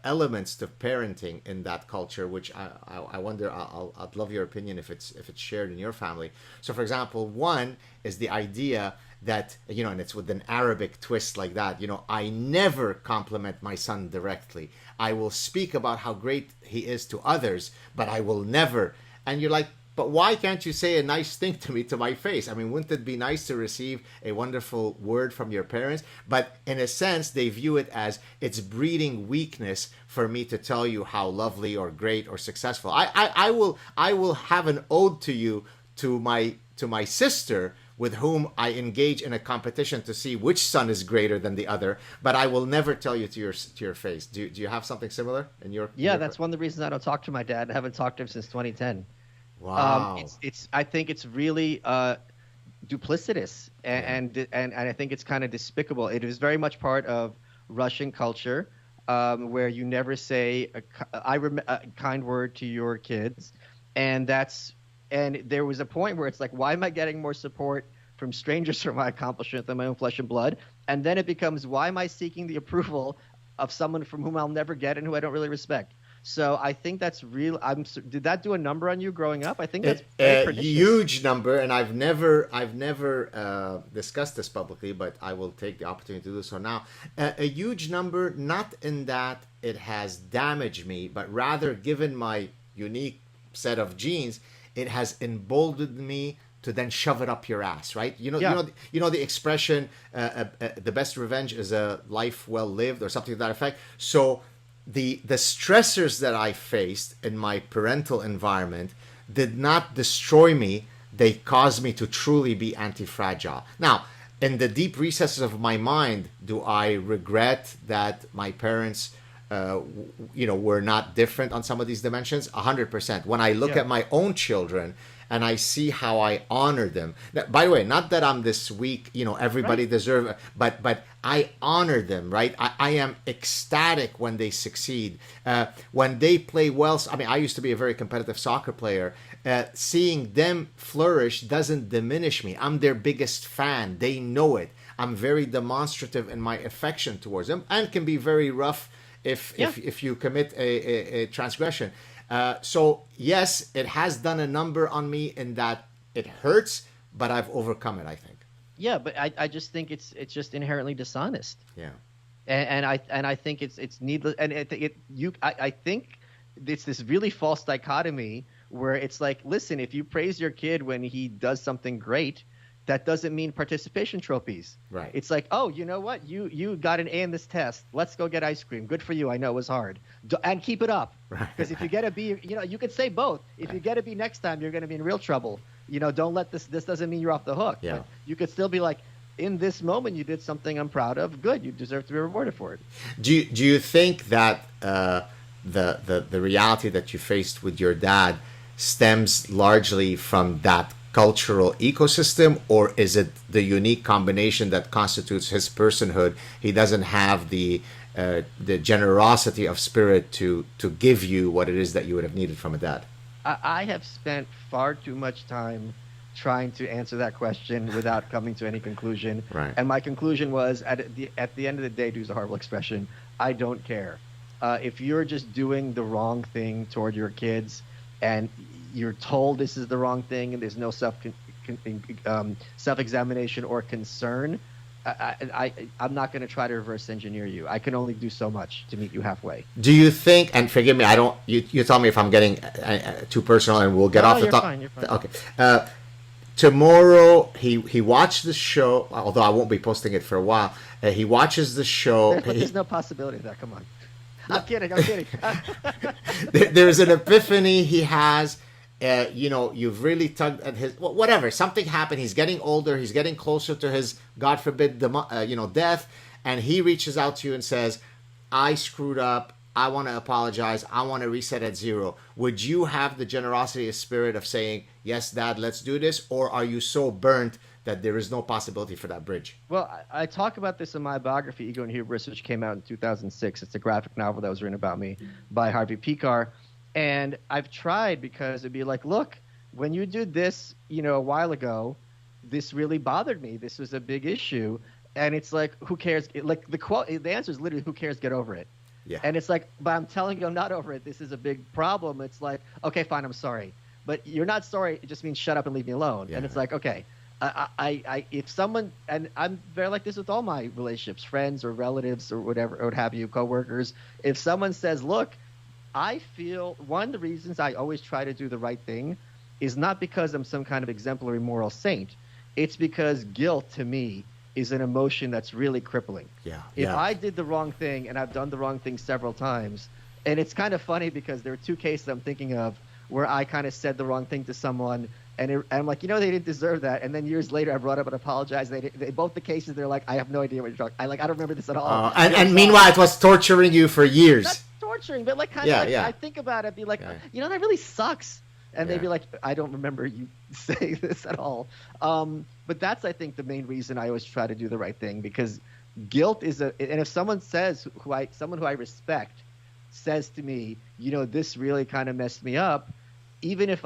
elements to parenting in that culture, which I wonder. I'd love your opinion if it's shared in your family. So, for example, one is the idea that and it's with an Arabic twist like that. I never compliment my son directly. I will speak about how great he is to others, but I will never. And you're like, but why can't you say a nice thing to me to my face? I mean, wouldn't it be nice to receive a wonderful word from your parents? But in a sense, they view it as it's breeding weakness for me to tell you how lovely or great or successful. I will have an ode to you to my sister, with whom I engage in a competition to see which son is greater than the other, but I will never tell you to your face. Do you have something similar in your? Yeah, that's one of the reasons I don't talk to my dad. I haven't talked to him since 2010. Wow. I think it's really duplicitous, and I think it's kind of despicable. It is very much part of Russian culture, where you never say a kind word to your kids, and there was a point where it's like, why am I getting more support from strangers for my accomplishment than my own flesh and blood? And then it becomes, why am I seeking the approval of someone from whom I'll never get and who I don't really respect? So I think that's real. Did that do a number on you growing up? I think that's very pernicious. Huge number, and I've never discussed this publicly, but I will take the opportunity to do so now. A huge number, not in that it has damaged me, but rather, given my unique set of genes, it has emboldened me to then shove it up your ass, right? You know the expression, the best revenge is a life well lived, or something to that effect. So the stressors that I faced in my parental environment did not destroy me. They caused me to truly be anti-fragile. Now, in the deep recesses of my mind, do I regret that my parents were not different on some of these dimensions? 100%. When I look at my own children and I see how I honor them. Now, by the way, not that I'm this weak, everybody deserves, but I honor them, right? I am ecstatic when they succeed. When they play well, I mean, I used to be a very competitive soccer player. Seeing them flourish doesn't diminish me. I'm their biggest fan. They know it. I'm very demonstrative in my affection towards them, and can be very rough if you commit a transgression. So yes, it has done a number on me in that it hurts, but I've overcome it, I think. Yeah, but I just think it's just inherently dishonest. Yeah. And I think it's needless, and I think it's this really false dichotomy where it's like, listen, if you praise your kid when he does something great, that doesn't mean participation trophies. Right. It's like, oh, you know what? You got an A in this test. Let's go get ice cream. Good for you. I know it was hard. And keep it up. Right. Because if you get a B, you could say both. If you get a B next time, you're going to be in real trouble. Don't let this doesn't mean you're off the hook. Yeah. But you could still be like, in this moment, you did something I'm proud of. Good. You deserve to be rewarded for it. Do you think that the reality that you faced with your dad stems largely from that cultural ecosystem, or is it the unique combination that constitutes his personhood? He doesn't have the generosity of spirit to give you what it is that you would have needed from a dad. I have spent far too much time trying to answer that question without coming to any conclusion. Right. And my conclusion was, at the end of the day, to use a horrible expression, I don't care. If you're just doing the wrong thing toward your kids, and you're told this is the wrong thing, and there's no self-examination or concern, I'm not going to try to reverse engineer you. I can only do so much to meet you halfway. Do you think, and forgive me, you tell me if I'm getting too personal, and we'll get off the top. You're fine. Okay. Tomorrow, he watched the show, although I won't be posting it for a while. He watches the show. There's no possibility of that. Come on. I'm kidding. There's an epiphany he has. You've really tugged at his, whatever, something happened. He's getting older. He's getting closer to his, God forbid, death. And he reaches out to you and says, I screwed up. I want to apologize. I want to reset at zero. Would you have the generosity of spirit of saying, yes, Dad, let's do this? Or are you so burnt that there is no possibility for that bridge? Well, I talk about this in my biography, Ego and Hubris, which came out in 2006. It's a graphic novel that was written about me by Harvey Pekar. And I've tried, because it'd be like, look, when you did this, a while ago, this really bothered me. This was a big issue. And it's like, who cares? Like the answer is literally, who cares? Get over it. Yeah. And it's like, but I'm telling you, I'm not over it. This is a big problem. It's like, okay, fine, I'm sorry. But you're not sorry. It just means shut up and leave me alone. Yeah. And it's like, okay, if someone, and I'm very like this with all my relationships, friends or relatives or whatever, or what have you, coworkers. If someone says, look, I feel one of the reasons I always try to do the right thing is not because I'm some kind of exemplary moral saint. It's because guilt to me is an emotion that's really crippling. Yeah. If I did the wrong thing, and I've done the wrong thing several times, and it's kind of funny because there are two cases I'm thinking of where I kind of said the wrong thing to someone And I'm like, they didn't deserve that. And then years later, I brought up and apologized. Both the cases, they're like, I have no idea what you're talking. I don't remember this at all. And meanwhile, it was torturing you for years. Not torturing, but like kind of I think about it, be like, that really sucks. And they'd be like, I don't remember you saying this at all. But that's, I think, the main reason I always try to do the right thing, because guilt is and if someone says someone who I respect says to me, this really kind of messed me up, even if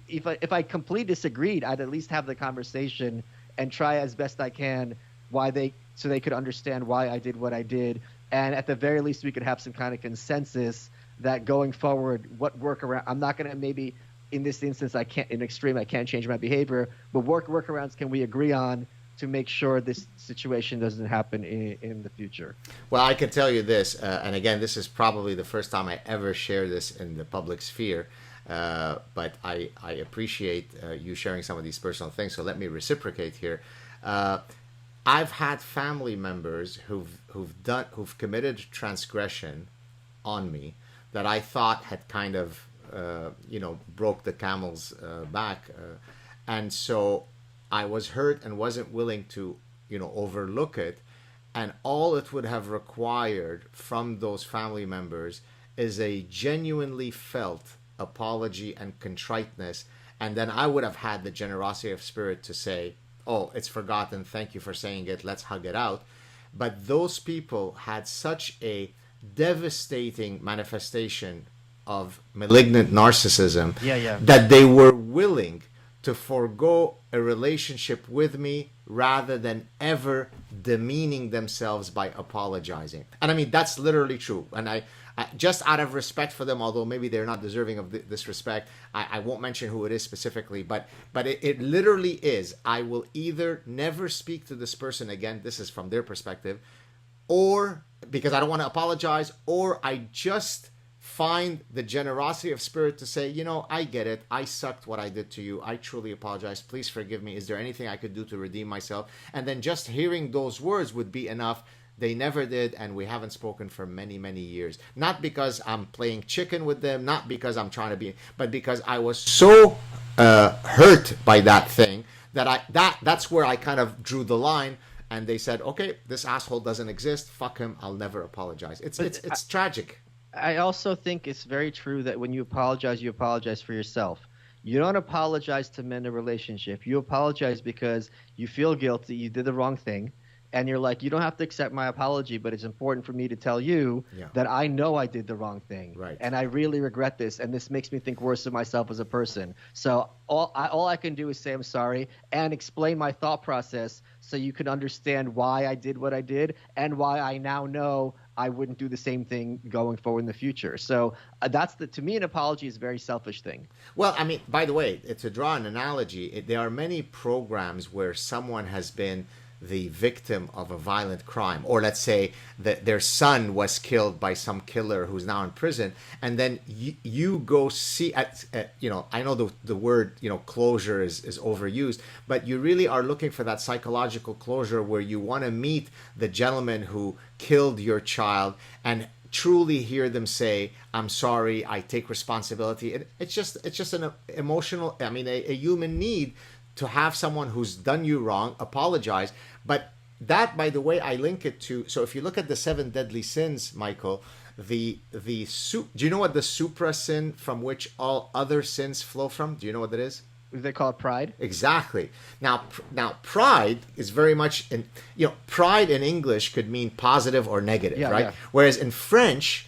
if I completely disagreed, I'd at least have the conversation and try as best I can so they could understand why I did what I did. And at the very least, we could have some kind of consensus that going forward, what workaround, I'm not going to maybe, in this instance, I can't change my behavior, but workarounds can we agree on to make sure this situation doesn't happen in the future? Well, I can tell you this, and again, this is probably the first time I ever share this in the public sphere, but I appreciate you sharing some of these personal things, so let me reciprocate here. I've had family members who've committed transgression on me that I thought had kind of broke the camel's back, and so I was hurt and wasn't willing to overlook it, and all it would have required from those family members is a genuinely felt apology and contriteness, and then I would have had the generosity of spirit to say, oh, it's forgotten, thank you for saying it, let's hug it out. But those people had such a devastating manifestation of malignant narcissism that they were willing to forego a relationship with me rather than ever demeaning themselves by apologizing. And I mean, that's literally true. And I just out of respect for them, although maybe they're not deserving of this respect, I won't mention who it is specifically, but it literally is, I will either never speak to this person again, this is from their perspective, or because I don't want to apologize, or I just find the generosity of spirit to say, I get it, I sucked what I did to you, I truly apologize, please forgive me, is there anything I could do to redeem myself? And then just hearing those words would be enough. They never did, and we haven't spoken for many, many years. Not because I'm playing chicken with them, not because I'm trying to be, but because I was so hurt by that thing that's where I kind of drew the line. And they said, okay, this asshole doesn't exist. Fuck him. I'll never apologize. It's tragic. I also think it's very true that when you apologize for yourself. You don't apologize to mend a relationship. You apologize because you feel guilty, you did the wrong thing, and you're like, you don't have to accept my apology, but it's important for me to tell you that I know I did the wrong thing. Right. And I really regret this, and this makes me think worse of myself as a person. So all I can do is say I'm sorry and explain my thought process so you can understand why I did what I did and why I now know I wouldn't do the same thing going forward in the future. So to me, an apology is a very selfish thing. Well, I mean, by the way, to draw an analogy, there are many programs where someone has been the victim of a violent crime, or let's say that their son was killed by some killer who's now in prison, and then you go see I know the word closure is overused, but you really are looking for that psychological closure where you want to meet the gentleman who killed your child and truly hear them say, I'm sorry, I take responsibility. It's just an emotional, a human need to have someone who's done you wrong apologize. But that, by the way, I link it to, so if you look at the 7 deadly sins, Michael, do you know what the supra sin from which all other sins flow from? Do you know what that is? They call it pride. Exactly. Now pride is very much pride in English could mean positive or negative, right? Yeah. Whereas in French,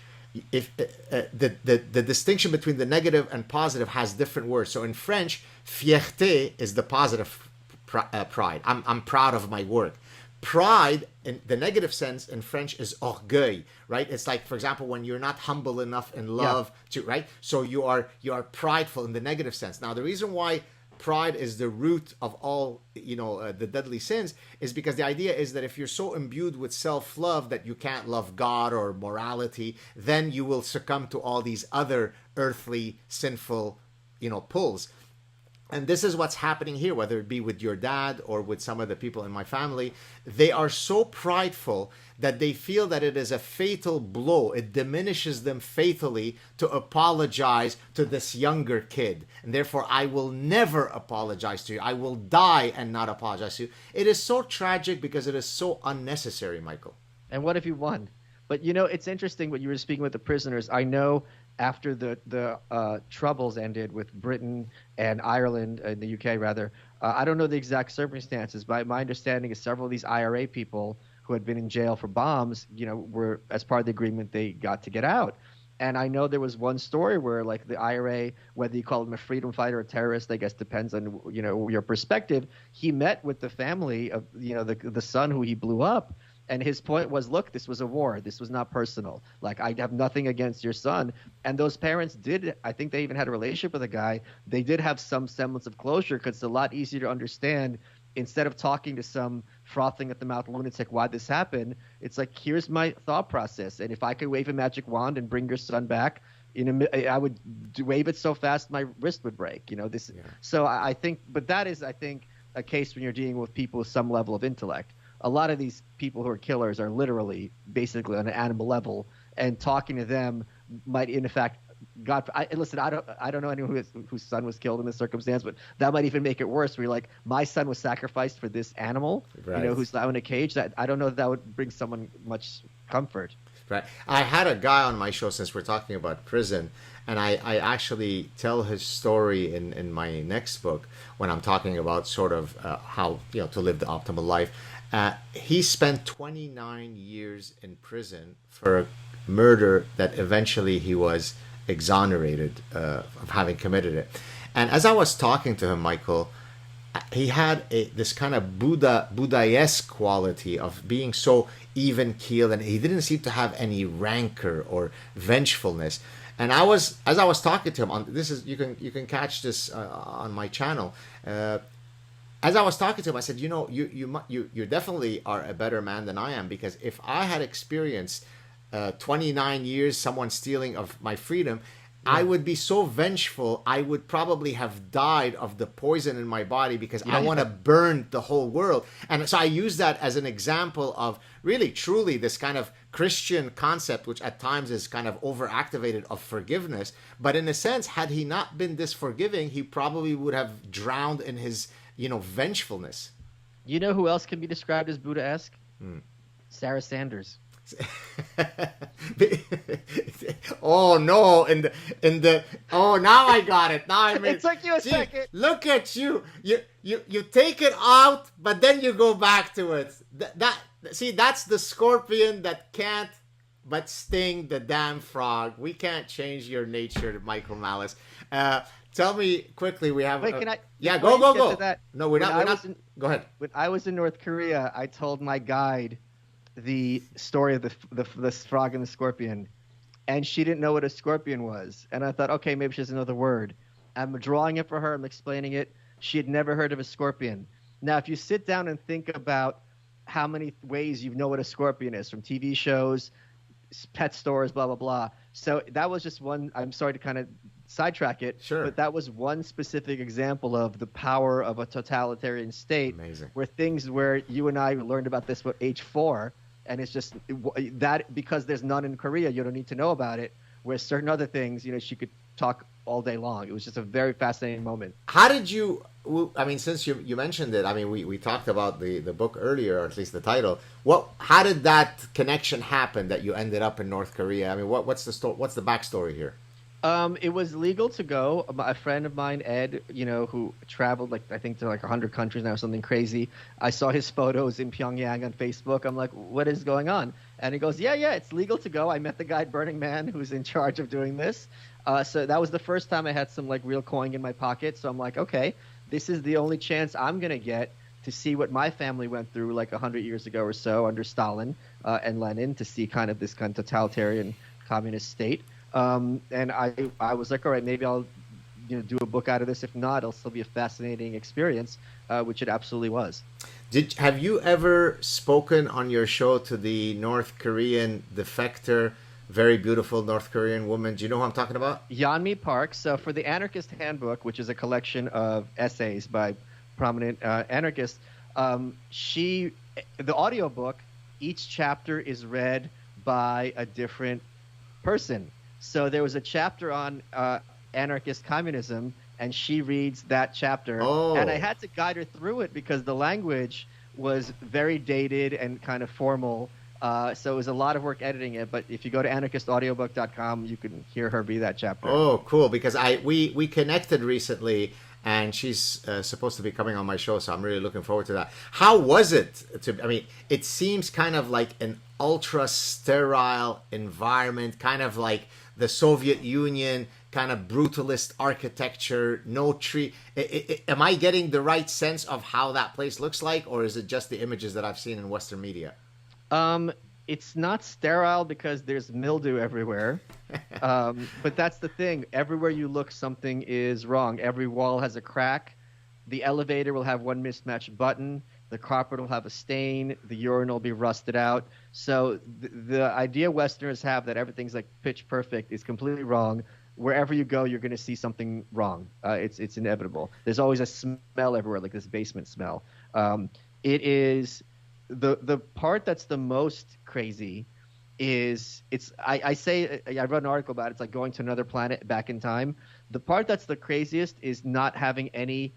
if the distinction between the negative and positive has different words. So in French, fierté is the positive pride. I'm proud of my work. Pride in the negative sense in French is orgueil, right? It's like, for example, when you're not humble enough in love to, right? So you are prideful in the negative sense. Now, the reason why pride is the root of all, the deadly sins is because the idea is that if you're so imbued with self-love that you can't love God or morality, then you will succumb to all these other earthly sinful, pulls. And this is what's happening here, whether it be with your dad or with some of the people in my family. They are so prideful that they feel that it is a fatal blow. It diminishes them fatally to apologize to this younger kid. And therefore, I will never apologize to you. I will die and not apologize to you. It is so tragic because it is so unnecessary, Michael. And what if you won? But, you know, it's interesting when you were speaking with the prisoners. I know after the troubles ended with Britain and Ireland, in the UK rather, I don't know the exact circumstances, but my understanding is several of these IRA people who had been in jail for bombs, you know, were, as part of the agreement, they got to get out. And I know there was one story where, like, the IRA, whether you call him a freedom fighter or a terrorist, I guess depends on, you know, your perspective. He met with the family of, you know, the son who he blew up. And his point was, look, this was a war. This was not personal. Like, I have nothing against your son. And those parents did, I think they even had a relationship with a guy. They did have some semblance of closure because it's a lot easier to understand. Instead of talking to some frothing at the mouth lunatic why this happened, it's like, here's my thought process. And if I could wave a magic wand and bring your son back, I would wave it so fast my wrist would break. You know, this. Yeah. So I think, but that is, I think, a case when you're dealing with people with some level of intellect. A lot of these people who are killers are literally basically on an animal level, and talking to them might, in fact, listen, I don't know anyone whose son was killed in this circumstance, but that might even make it worse. Where you're like, my son was sacrificed for this animal, right, you know, who's now in a cage. That I don't know if that would bring someone much comfort. Right. I had a guy on my show, since we're talking about prison, and I actually tell his story in my next book when I'm talking about sort of how, you know, to live the optimal life. He spent 29 years in prison for a murder that eventually he was exonerated of having committed it. And as I was talking to him, Michael, he had this kind of Buddha-esque quality of being so even-keeled, and he didn't seem to have any rancor or vengefulness. And as I was talking to him, you can catch this on my channel. As I was talking to him, I said, you know, you definitely are a better man than I am, because if I had experienced 29 years someone stealing of my freedom, I would be so vengeful. I would probably have died of the poison in my body because I want to burn the whole world. And so I use that as an example of really, truly this kind of Christian concept, which at times is kind of overactivated, of forgiveness. But in a sense, had he not been this forgiving, he probably would have drowned in his, you know, vengefulness. You know who else can be described as Buddha-esque? Sarah Sanders. Oh no! Oh, now I got it. Now I mean, it took you a second. Look at you. You take it out, but then you go back to it. That's the scorpion that can't but sting the damn frog. We can't change your nature, Michael Malice. Tell me quickly. We have. Wait, can I? Yeah, go. No, we're not. Go ahead. When I was in North Korea, I told my guide the story of the frog and the scorpion, and she didn't know what a scorpion was. And I thought, okay, maybe she doesn't know the word. I'm drawing it for her. I'm explaining it. She had never heard of a scorpion. Now, if you sit down and think about how many ways you know what a scorpion is, from TV shows, pet stores, blah, blah, blah. So that was just one. I'm sorry to kind of sidetrack it, sure, but that was one specific example of the power of a totalitarian state. Amazing. Where you and I learned about this at age 4. And it's just that, because there's none in Korea, you don't need to know about it. Where certain other things, you know, she could talk all day long. It was just a very fascinating moment. How did you, I mean, since you mentioned it, I mean, we talked about the book earlier, or at least the title. How did that connection happen that you ended up in North Korea? I mean, what's the backstory here? It was legal to go. A friend of mine, Ed, you know, who traveled I think to 100 countries now, something crazy. I saw his photos in Pyongyang on Facebook. I'm like, what is going on? And he goes, yeah, it's legal to go. I met the guy at Burning Man who's in charge of doing this. So that was the first time I had some real coin in my pocket. So I'm like, okay, this is the only chance I'm going to get to see what my family went through 100 years ago or so under Stalin and Lenin, to see kind of this kind of totalitarian communist state. And I was like, all right, maybe I'll do a book out of this. If not, it'll still be a fascinating experience, which it absolutely was. Have you ever spoken on your show to the North Korean defector very beautiful North Korean woman. Do you know who I'm talking about? Yeonmi Park. So for the Anarchist Handbook, which is a collection of essays by prominent anarchists, the audiobook, each chapter is read by a different person. So there was a chapter on anarchist communism, and she reads that chapter. Oh. And I had to guide her through it because the language was very dated and kind of formal. So it was a lot of work editing it. But if you go to anarchistaudiobook.com, you can hear her read that chapter. Oh, cool. Because we connected recently, and she's supposed to be coming on my show, so I'm really looking forward to that. How was it I mean, it seems kind of like an ultra sterile environment, kind of like the Soviet Union, kind of brutalist architecture, no tree. Am I getting the right sense of how that place looks like, or is it just the images that I've seen in Western media? It's not sterile because there's mildew everywhere. But that's the thing. Everywhere you look, something is wrong. Every wall has a crack. The elevator will have one mismatched button. The carpet will have a stain. The urinal will be rusted out. So the idea Westerners have that everything's like pitch perfect is completely wrong. Wherever you go, you're going to see something wrong. It's inevitable. There's always a smell everywhere, like this basement smell. It is the part that's the most crazy is I wrote an article about it. It's like going to another planet back in time. The part that's the craziest is not having any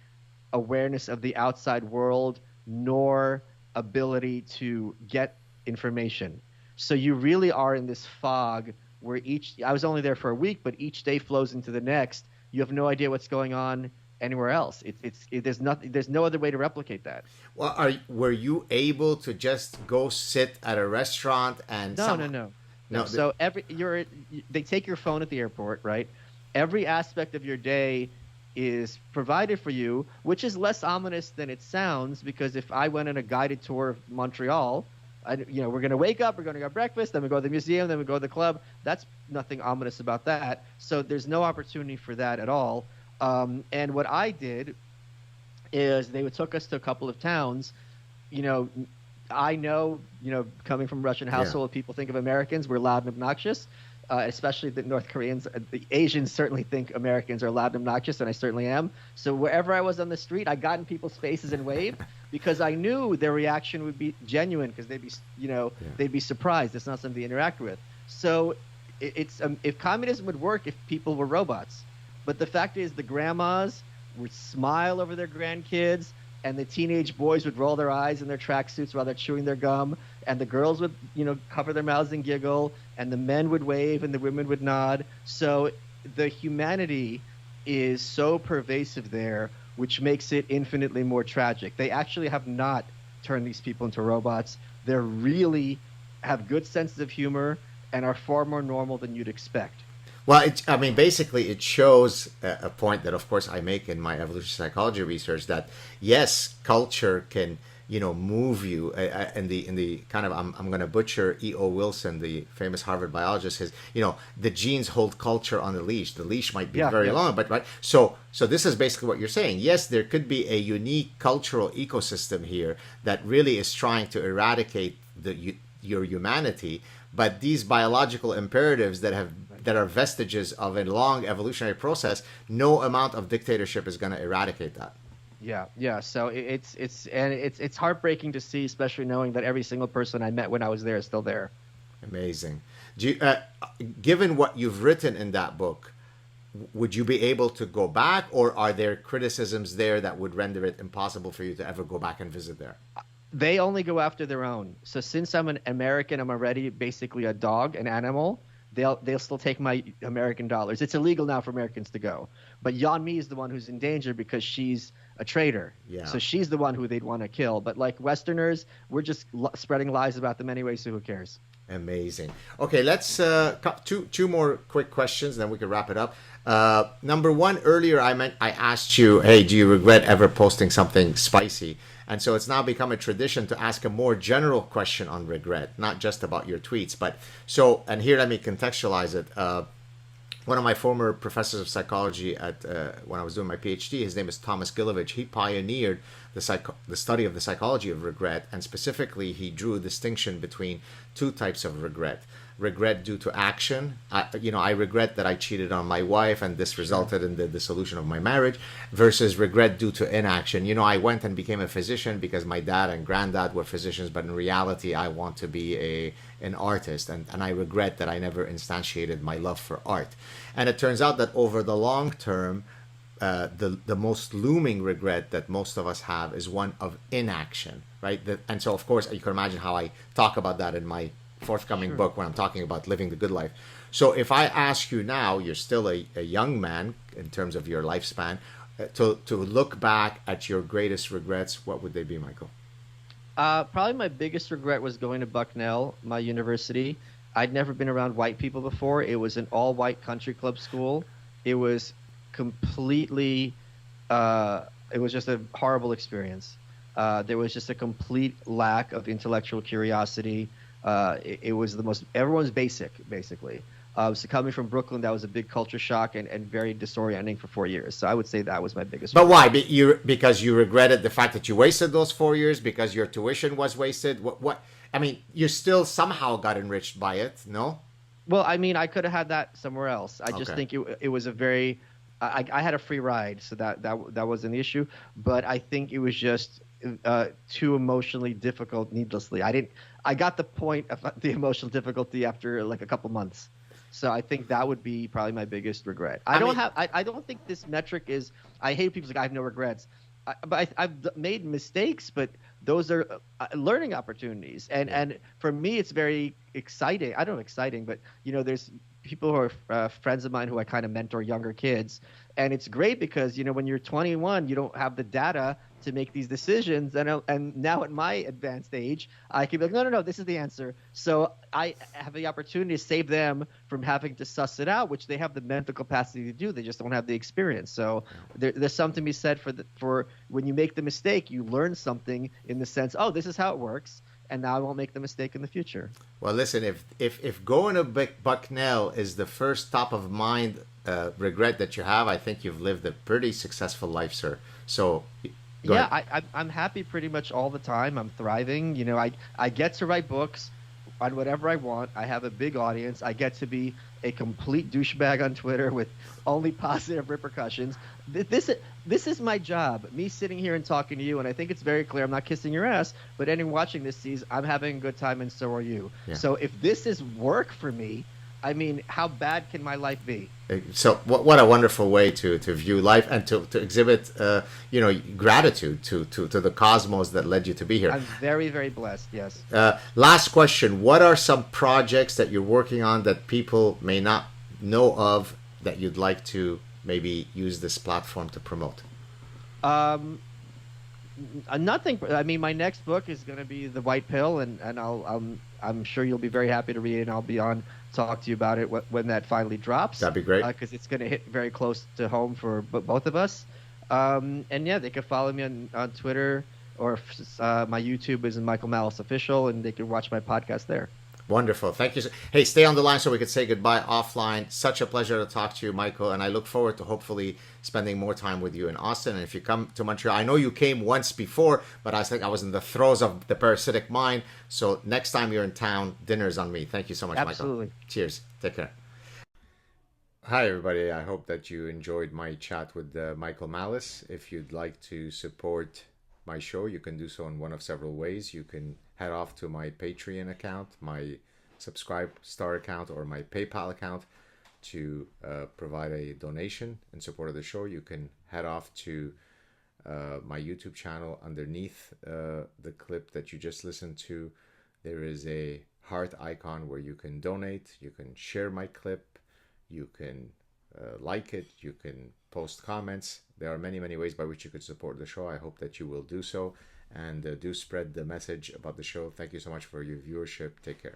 awareness of the outside world nor ability to get information. So you really are in this fog where I was only there for a week, but each day flows into the next. You have no idea what's going on anywhere else. There's no other way to replicate that. Well, were you able to just go sit at a restaurant and No. So they take your phone at the airport, right? Every aspect of your day is provided for you, which is less ominous than it sounds, because if I went on a guided tour of Montreal, we're going to wake up, we're going to go breakfast, then we go to the museum, then we go to the club. That's nothing ominous about that. So there's no opportunity for that at all. And what I did is they took us to a couple of towns. I know, coming from a Russian household, people think of Americans, we're loud and obnoxious, especially the North Koreans. The Asians certainly think Americans are loud and obnoxious, and I certainly am. So wherever I was on the street, I got in people's faces and waved because I knew their reaction would be genuine because they'd be surprised. It's not something to interact with. So if communism would work if people were robots. But the fact is the grandmas would smile over their grandkids, and the teenage boys would roll their eyes in their tracksuits while they're chewing their gum, and the girls would, cover their mouths and giggle, and the men would wave and the women would nod. So the humanity is so pervasive there, which makes it infinitely more tragic. They actually have not turned these people into robots. They really have good senses of humor and are far more normal than you'd expect. Well, basically it shows a point that, of course, I make in my evolutionary psychology research that, yes, culture can, move you. In the kind of, I'm going to butcher E.O. Wilson, the famous Harvard biologist, says, the genes hold culture on a leash. The leash might be very long, but right. So this is basically what you're saying. Yes, there could be a unique cultural ecosystem here that really is trying to eradicate your humanity, but these biological imperatives that are vestiges of a long evolutionary process, no amount of dictatorship is going to eradicate that. Yeah. So it's heartbreaking to see, especially knowing that every single person I met when I was there is still there. Amazing. Given what you've written in that book, would you be able to go back, or are there criticisms there that would render it impossible for you to ever go back and visit there? They only go after their own. So since I'm an American, I'm already basically a dog, an animal. They'll still take my American dollars. It's illegal now for Americans to go. But Yeonmi is the one who's in danger because she's a traitor. Yeah. So she's the one who they'd want to kill. But like Westerners, we're just spreading lies about them anyway, so who cares? Amazing. Okay, let's two more quick questions, then we can wrap it up. Number one, earlier I asked you, hey, do you regret ever posting something spicy? And so it's now become a tradition to ask a more general question on regret, not just about your tweets. And here let me contextualize it. One of my former professors of psychology when I was doing my PhD, his name is Thomas Gilovich. He pioneered the study of the psychology of regret, and specifically he drew a distinction between two types of regret. regret due to action. I regret that I cheated on my wife and this resulted in the dissolution of my marriage, versus regret due to inaction. I went and became a physician because my dad and granddad were physicians, but in reality, I want to be an artist, and I regret that I never instantiated my love for art. And it turns out that over the long term, the most looming regret that most of us have is one of inaction, right? And so, of course, you can imagine how I talk about that in my forthcoming book when I'm talking about living the good life. So if I ask you now, you're still a young man in terms of your lifespan, to look back at your greatest regrets, what would they be, Michael? Probably my biggest regret was going to Bucknell, my university. I'd never been around white people before. It was an all-white country club school. It was completely, it was just a horrible experience. There was just a complete lack of intellectual curiosity. It was everyone's basically. So coming from Brooklyn, that was a big culture shock and very disorienting for 4 years. So I would say that was my biggest. But why? Because you regretted the fact that you wasted those 4 years, because your tuition was wasted? What? I mean, you still somehow got enriched by it, no? Well, I mean, I could have had that somewhere else. I just think it was a very, I had a free ride, so that was an issue. But I think it was just too emotionally difficult needlessly. I got the point of the emotional difficulty after like a couple months. So I think that would be probably my biggest regret. I don't think this metric is. I hate people like I have no regrets, but I've made mistakes, but those are learning opportunities. And for me, it's very exciting. I don't know, exciting, but there's people who are friends of mine who I kind of mentor younger kids, and it's great because when you're 21, you don't have the data to make these decisions, and now at my advanced age, I can be like, no, this is the answer. So I have the opportunity to save them from having to suss it out, which they have the mental capacity to do. They just don't have the experience. So there's something to be said for when you make the mistake, you learn something in the sense, oh, this is how it works, and now I won't make the mistake in the future. Well, listen, if going to Bucknell is the first top of mind regret that you have, I think you've lived a pretty successful life, sir. So. I'm happy pretty much all the time. I'm thriving. I get to write books on whatever I want. I have a big audience. I get to be a complete douchebag on Twitter with only positive repercussions. This is my job. Me sitting here and talking to you, and I think it's very clear. I'm not kissing your ass, but anyone watching this sees I'm having a good time, and so are you. Yeah. So if this is work for me, I mean, how bad can my life be? So what a wonderful way to view life and to exhibit, gratitude to the cosmos that led you to be here. I'm very, very blessed, yes. Last question. What are some projects that you're working on that people may not know of that you'd like to maybe use this platform to promote? Nothing. I mean, my next book is going to be The White Pill, and I'm sure you'll be very happy to read it, and I'll be on talk to you about it when that finally drops. That'd be great. Because it's going to hit very close to home for both of us. And yeah, they can follow me on Twitter, or my YouTube is Michael Malice Official, and they can watch my podcast there. Wonderful. Thank you. Hey, stay on the line so we could say goodbye offline. Such a pleasure to talk to you, Michael, and I look forward to hopefully spending more time with you in Austin. And if you come to Montreal, I know you came once before, but I think I was in the throes of the Parasitic Mind. So next time you're in town, dinner's on me. Thank you so much, Absolutely. Michael. Cheers. Take care. Hi, everybody. I hope that you enjoyed my chat with Michael Malice. If you'd like to support my show, you can do so in one of several ways. You can head off to my Patreon account, my Subscribe Star account, or my PayPal account to provide a donation in support of the show. You can head off to my YouTube channel. Underneath the clip that you just listened to, there is a heart icon where you can donate. You can share my clip. You can like it. You can post comments. There are many, many ways by which you could support the show. I hope that you will do so. And do spread the message about the show. Thank you so much for your viewership. Take care.